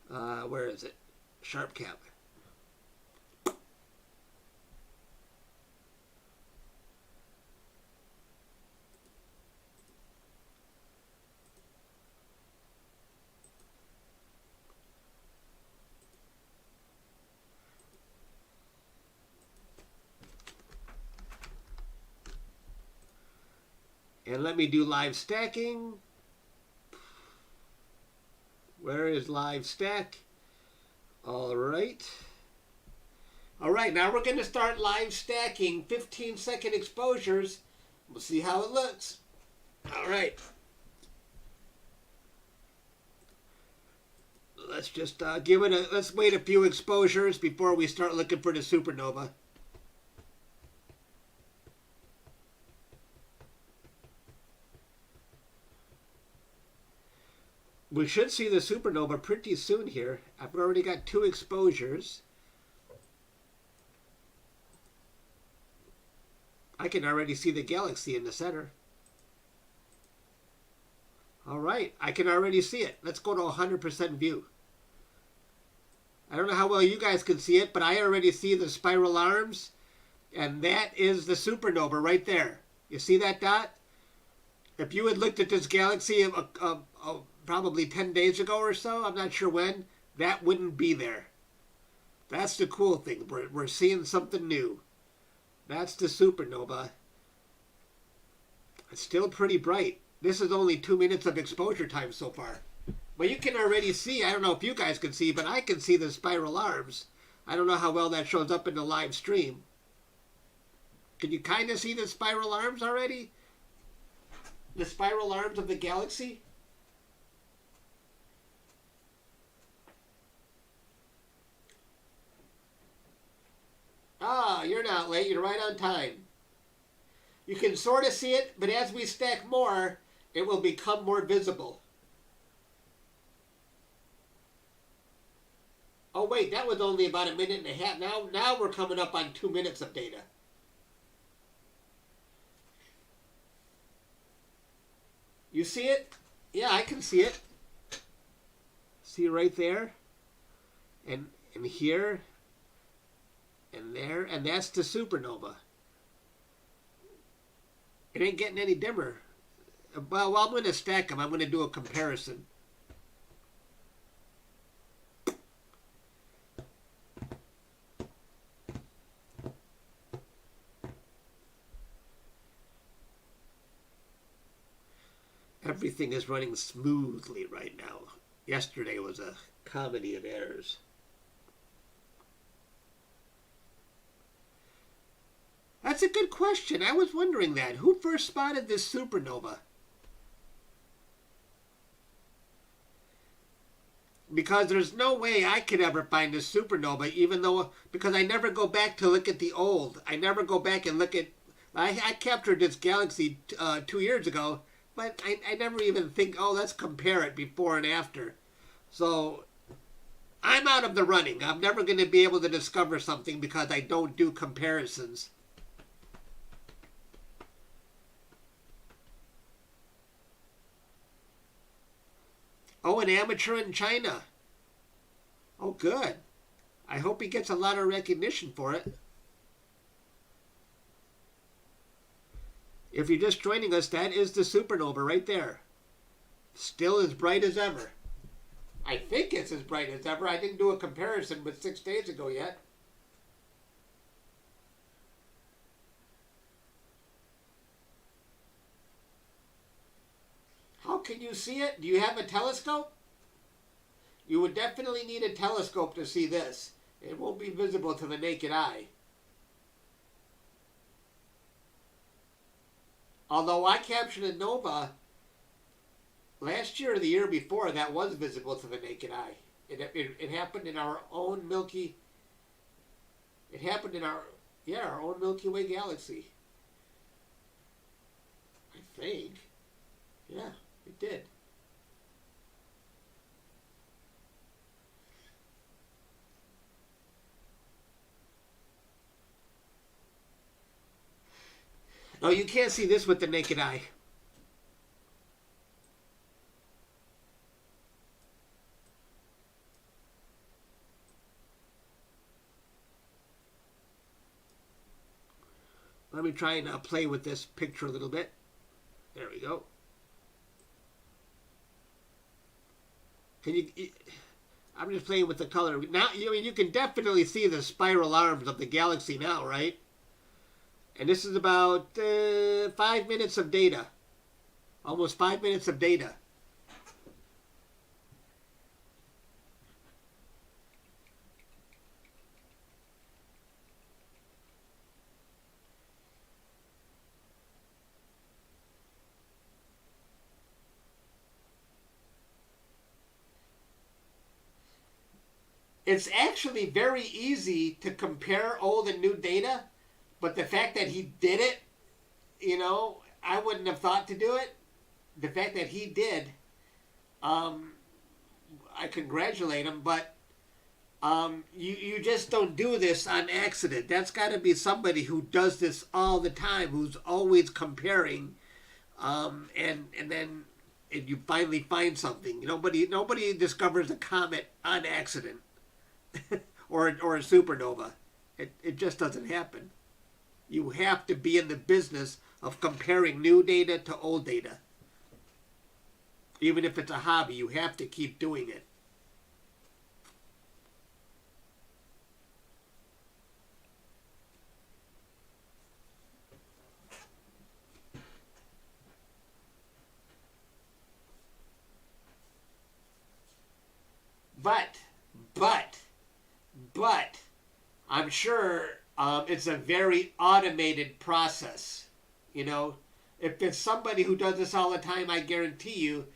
Where is it? Sharp cap. And let me do live stacking. Where is live stack? All right. All right, now we're going to start live stacking 15-second exposures. We'll see how it looks. All right. Let's just let's wait a few exposures before we start looking for the supernova. We should see the supernova pretty soon here. I've already got 2 exposures. I can already see the galaxy in the center. All right, I can already see it. Let's go to 100% view. I don't know how well you guys can see it, but I already see the spiral arms, and that is the supernova right there. You see that dot? If you had looked at this galaxy probably 10 days ago or so, I'm not sure when, that wouldn't be there. That's the cool thing. We're seeing something new. That's the supernova. It's still pretty bright. This is only 2 minutes of exposure time so far. But you can already see, I don't know if you guys can see, but I can see the spiral arms. I don't know how well that shows up in the live stream. Can you kind of see the spiral arms already? The spiral arms of the galaxy? Ah, you're not late. You're right on time. You can sort of see it, but as we stack more, it will become more visible. Oh, wait, that was only about 1.5 minutes. Now we're coming up on 2 minutes of data. You see it? Yeah, I can see it. See right there? And here? And there? And that's the supernova. It ain't getting any dimmer. Well, I'm going to stack them. I'm going to do a comparison. Everything is running smoothly right now. Yesterday was a comedy of errors. That's a good question. I was wondering that. Who first spotted this supernova? because there's no way I could ever find this supernova, even though, because I never go back to look at the old. I never go back and look at, I captured this galaxy 2 years ago, but I never even think, oh, let's compare it before and after. So I'm out of the running. I'm never going to be able to discover something because I don't do comparisons. Oh, an amateur in China. Oh, good. I hope he gets a lot of recognition for it. If you're just joining us, that is the supernova right there. Still as bright as ever. I think it's as bright as ever. I didn't do a comparison with 6 days ago yet. How can you see it? Do you have a telescope? You would definitely need a telescope to see this. It won't be visible to the naked eye. Although I captured a nova last year or the year before, that was visible to the naked eye. It happened in our own Milky. It happened in our own Milky Way galaxy. I think. Yeah, it did. No, you can't see this with the naked eye. Let me try and play with this picture a little bit. There we go. Can you? I'm just playing with the color now. I mean, you can definitely see the spiral arms of the galaxy now, right? And this is about 5 minutes of data. Almost 5 minutes of data. It's actually very easy to compare old and new data, but the fact that he did it, you know, I wouldn't have thought to do it. The fact that he did, I congratulate him, but you just don't do this on accident. That's got to be somebody who does this all the time, who's always comparing, and then you finally find something. Nobody discovers a comet on accident. or a supernova. It just doesn't happen. You have to be in the business of comparing new data to old data. Even if it's a hobby, you have to keep doing it. But I'm sure it's a very automated process. You know, if it's somebody who does this all the time, I guarantee you,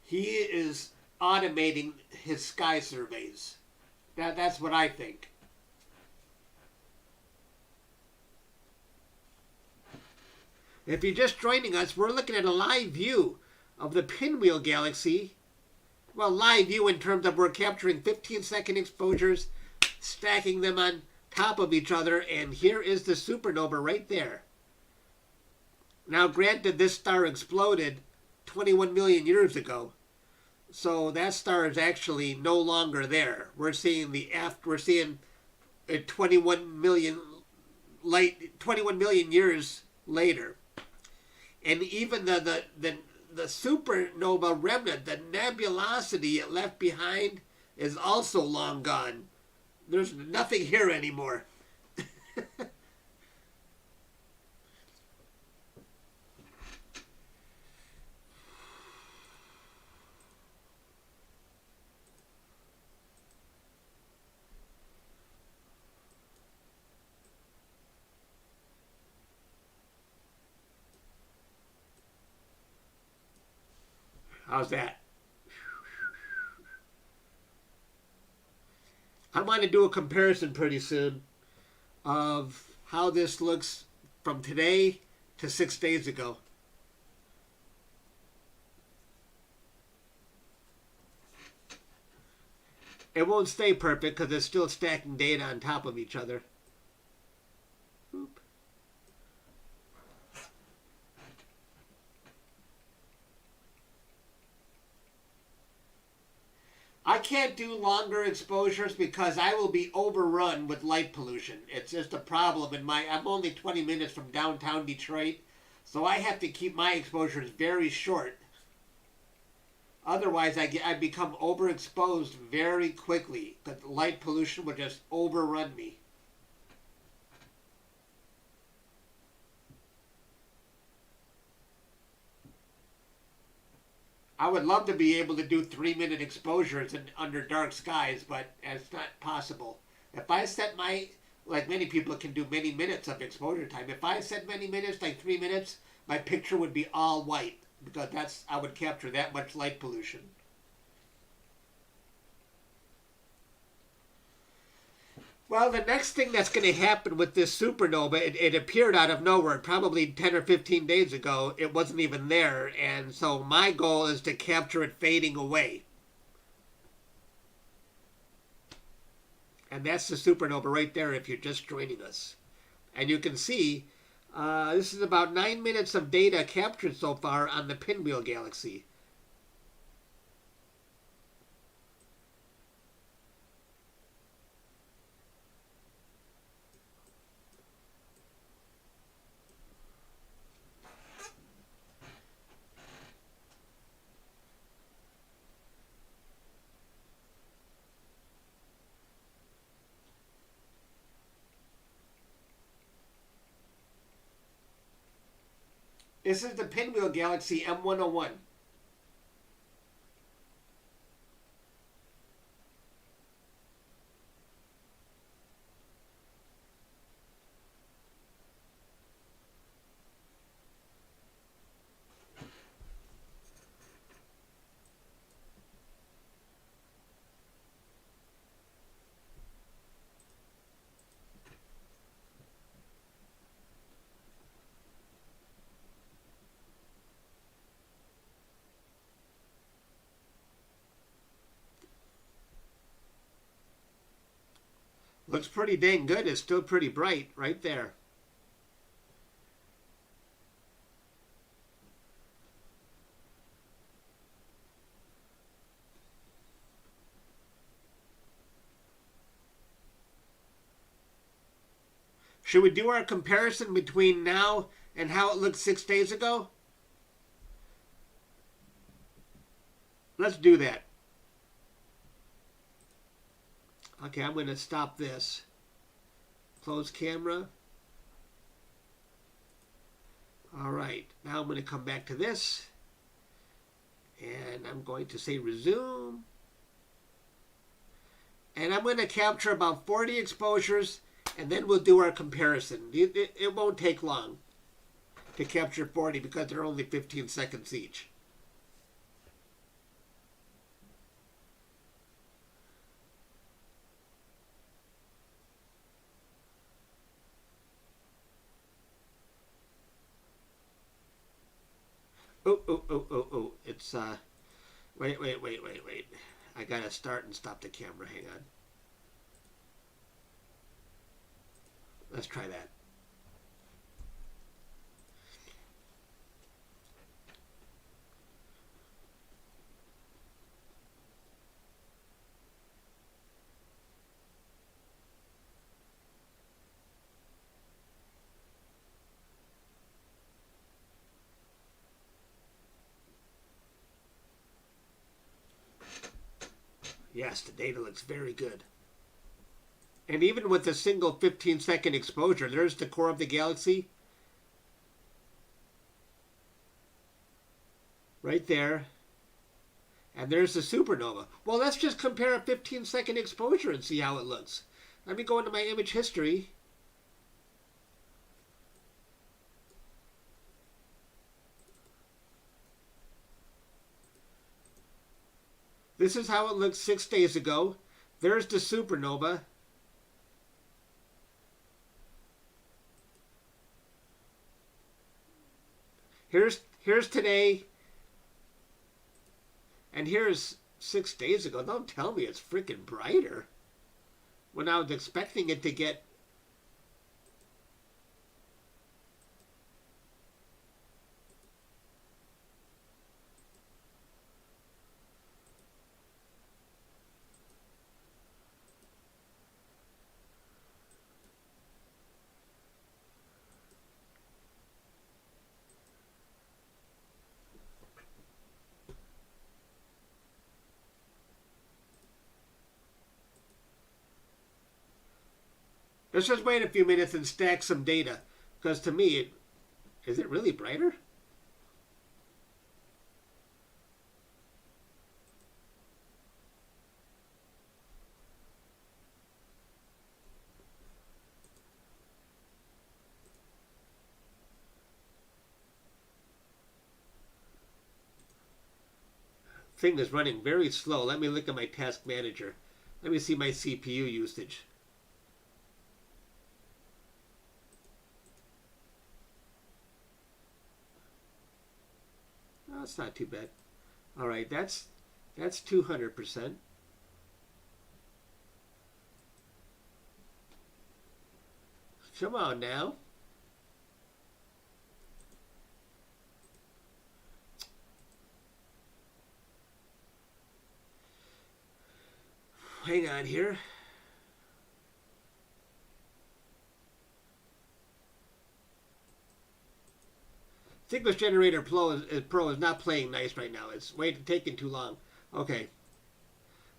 he is automating his sky surveys. That's what I think. If you're just joining us, we're looking at a live view of the Pinwheel Galaxy. Well, live view in terms of we're capturing 15-second exposures, stacking them on top of each other, and here is the supernova right there. Now, granted, this star exploded 21 million years ago, so that star is actually no longer there. We're seeing 21 million years later, and even the supernova remnant, the nebulosity it left behind, is also long gone. There's nothing here anymore. How's that? I want to do a comparison pretty soon of how this looks from today to 6 days ago. It won't stay perfect because it's still stacking data on top of each other. Oop. I can't do longer exposures because I will be overrun with light pollution. It's just a problem in I'm only 20 minutes from downtown Detroit, so I have to keep my exposures very short. Otherwise, I become overexposed very quickly because light pollution would just overrun me. I would love to be able to do 3-minute exposures under dark skies, but it's not possible. If I set like many people can do many minutes of exposure time, if I set many minutes, like 3 minutes, my picture would be all white because I would capture that much light pollution. Well, the next thing that's going to happen with this supernova, it appeared out of nowhere, probably 10 or 15 days ago. It wasn't even there, and so my goal is to capture it fading away. And that's the supernova right there if you're just joining us. And you can see this is about 9 minutes of data captured so far on the Pinwheel Galaxy. This is the Pinwheel Galaxy M101. Looks pretty dang good. It's still pretty bright right there. Should we do our comparison between now and how it looked 6 days ago? Let's do that. Okay, I'm going to stop this. Close camera. All right, now I'm going to come back to this. And I'm going to say resume. And I'm going to capture about 40 exposures, and then we'll do our comparison. It won't take long to capture 40 because they're only 15 seconds each. Oh. It's, wait. I gotta start and stop the camera. Hang on. Let's try that. Yes, the data looks very good. And even with a single 15-second exposure, there's the core of the galaxy. Right there. And there's the supernova. Well, let's just compare a 15-second exposure and see how it looks. Let me go into my image history. This is how it looked 6 days ago. There's the supernova. Here's today. And here's 6 days ago. Don't tell me it's freaking brighter. When I was expecting it to get... Let's just wait a few minutes and stack some data. Because to me, is it really brighter? Thing is running very slow. Let me look at my task manager. Let me see my CPU usage. That's not too bad. All right, that's 200%. Come on now. Hang on here. Sequence Generator Pro is not playing nice right now. It's taking too long. Okay.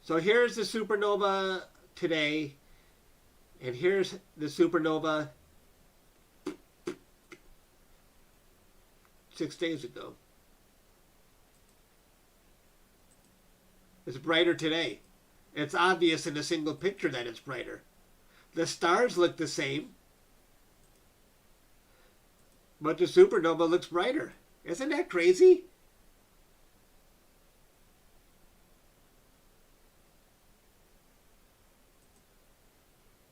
So here's the supernova today. And here's the supernova 6 days ago. It's brighter today. It's obvious in a single picture that it's brighter. The stars look the same. But the supernova looks brighter. Isn't that crazy?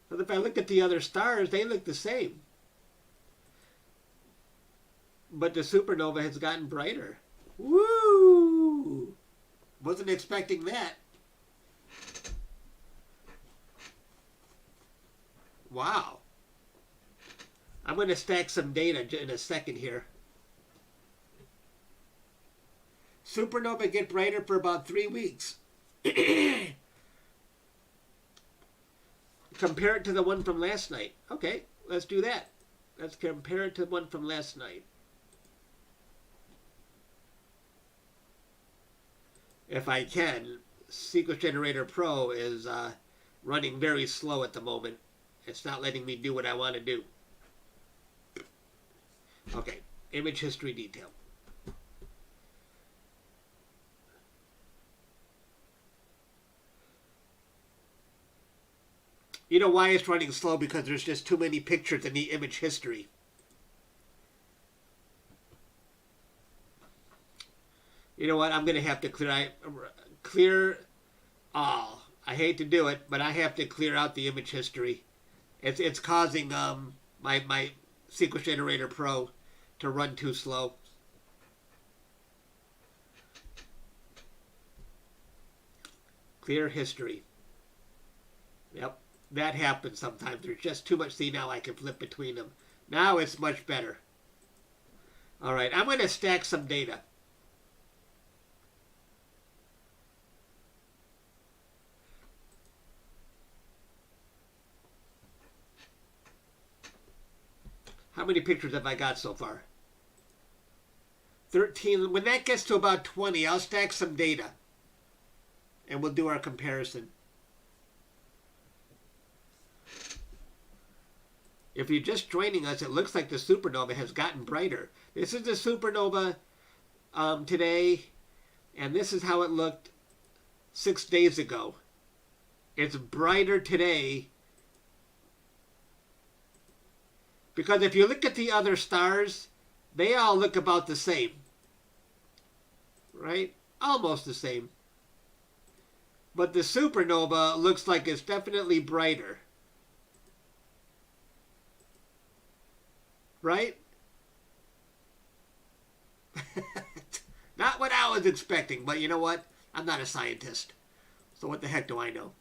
But if I look at the other stars, they look the same. But the supernova has gotten brighter. Woo! Wasn't expecting that. Wow. I'm going to stack some data in a second here. Supernova get brighter for about 3 weeks. Compare it to the one from last night. Okay, let's do that. Let's compare it to the one from last night. If I can. Sequence Generator Pro is running very slow at the moment. It's not letting me do what I want to do. Okay, image history detail. You know why it's running slow? Because there's just too many pictures in the image history. You know what? I'm going to have to clear all. I hate to do it, but I have to clear out the image history. It's causing my Sequence Generator Pro to run too slow. Clear history. Yep, that happens sometimes. There's just too much. See, now I can flip between them. Now it's much better. All right, I'm going to stack some data. How many pictures have I got so far? 13. When that gets to about 20, I'll stack some data. And we'll do our comparison. If you're just joining us, it looks like the supernova has gotten brighter. This is the supernova today. And this is how it looked 6 days ago. It's brighter today. Because if you look at the other stars, they all look about the same. Right? Almost the same. But the Supernova looks like it's definitely brighter. Right? Not what I was expecting, but you know what? I'm not a scientist. So what the heck do I know?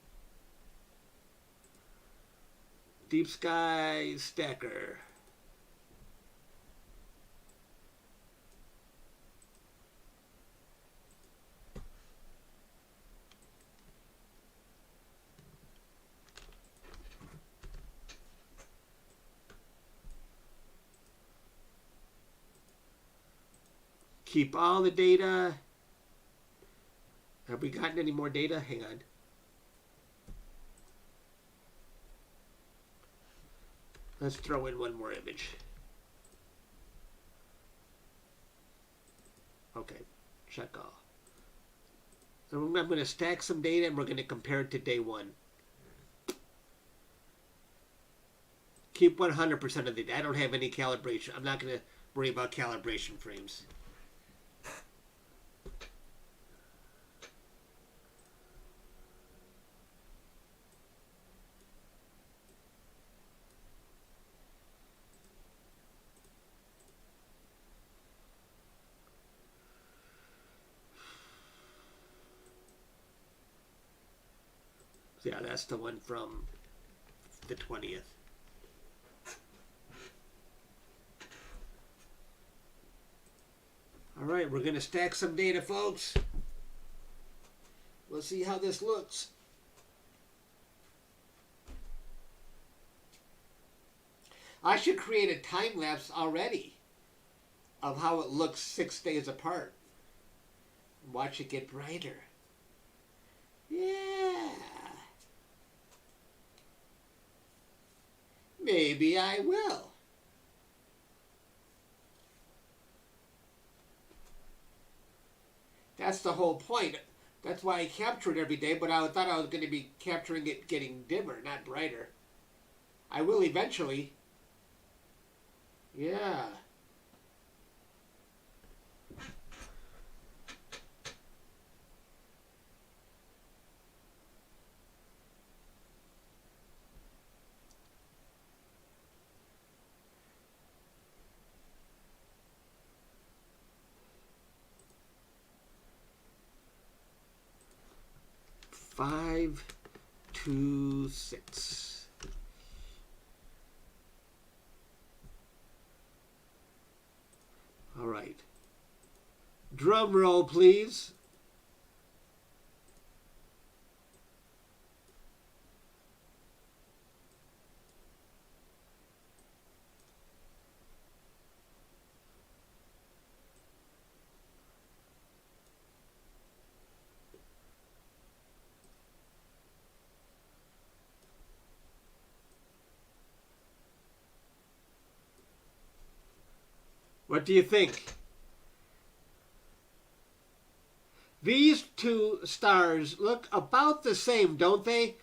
Deep Sky Stacker. Keep all the data. Have we gotten any more data? Hang on. Let's throw in one more image. Okay, check all. So I'm going to stack some data and we're going to compare it to day one. Keep 100% of the data. I don't have any calibration. I'm not going to worry about calibration frames. Yeah, that's the one from the 20th. All right, we're going to stack some data, folks. We'll see how this looks. I should create a time lapse already of how it looks 6 days apart. Watch it get brighter. Yeah. Maybe I will. That's the whole point. That's why I capture it every day, but I thought I was going to be capturing it getting dimmer, not brighter. I will eventually. Yeah. Five, 2, 6. All right. Drum roll, please. What do you think? These two stars look about the same, don't they?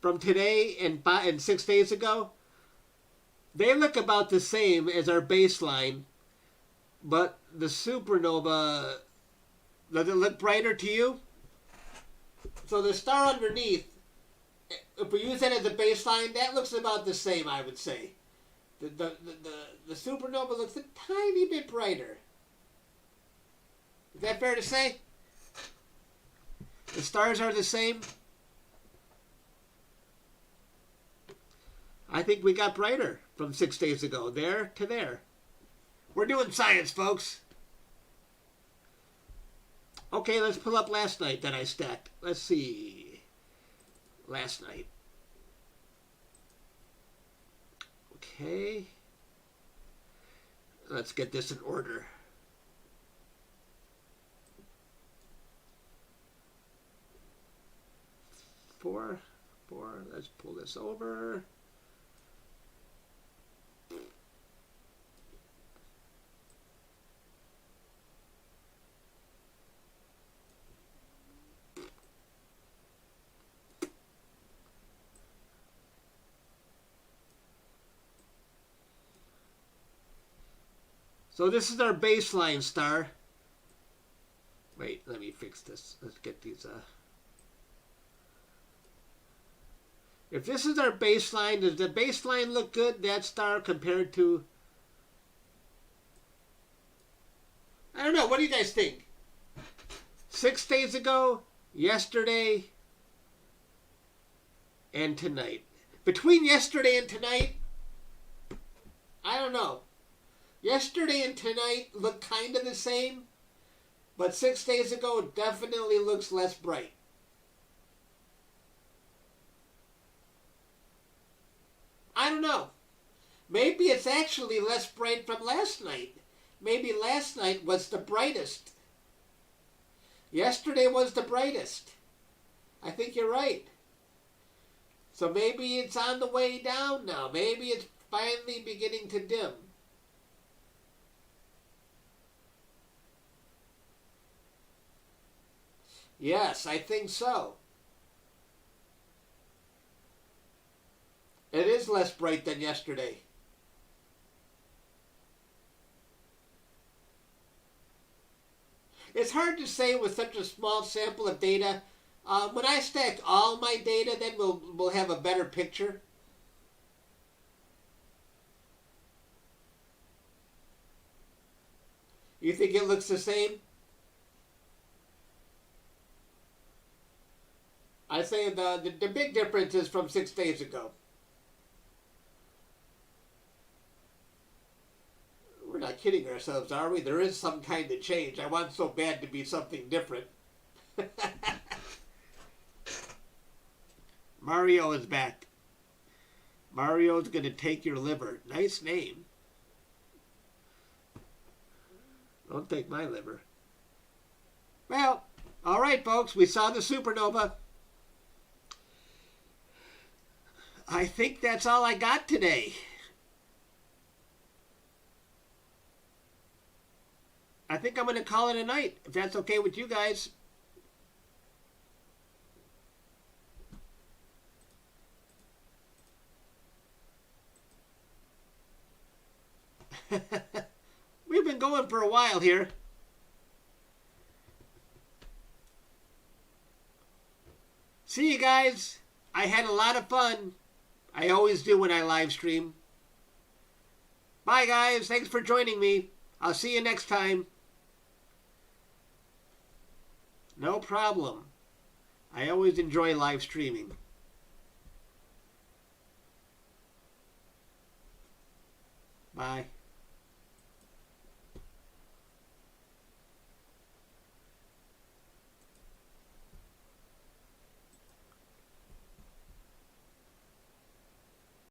From today and 6 days ago? They look about the same as our baseline, but the supernova, does it look brighter to you? So the star underneath, if we use that as a baseline, that looks about the same, I would say. The supernova looks a tiny bit brighter. Is that fair to say? The stars are the same? I think we got brighter from 6 days ago, there to there. We're doing science, folks. Okay, let's pull up last night that I stacked. Let's see. Last night. Okay. Let's get this in order. Four. Let's pull this over. So this is our baseline star. Wait, let me fix this. Let's get these. If this is our baseline, does the baseline look good, that star, compared to... I don't know. What do you guys think? 6 days ago, yesterday, and tonight. Between yesterday and tonight, I don't know. Yesterday and tonight look kind of the same, but 6 days ago it definitely looks less bright. I don't know. Maybe it's actually less bright from last night. Maybe last night was the brightest. Yesterday was the brightest. I think you're right. So maybe it's on the way down now. Maybe it's finally beginning to dim. Yes, I think so. It is less bright than yesterday. It's hard to say with such a small sample of data. When I stack all my data, then we'll have a better picture. You think it looks the same? I say the big difference is from 6 days ago. We're not kidding ourselves, are we? There is some kind of change. I want so bad to be something different. Mario is back. Mario's going to take your liver. Nice name. Don't take my liver. Well, all right, folks. We saw the supernova. I think that's all I got today. I think I'm going to call it a night, if that's okay with you guys. We've been going for a while here. See you guys. I had a lot of fun. I always do when I live stream. Bye, guys. Thanks for joining me. I'll see you next time. No problem. I always enjoy live streaming. Bye.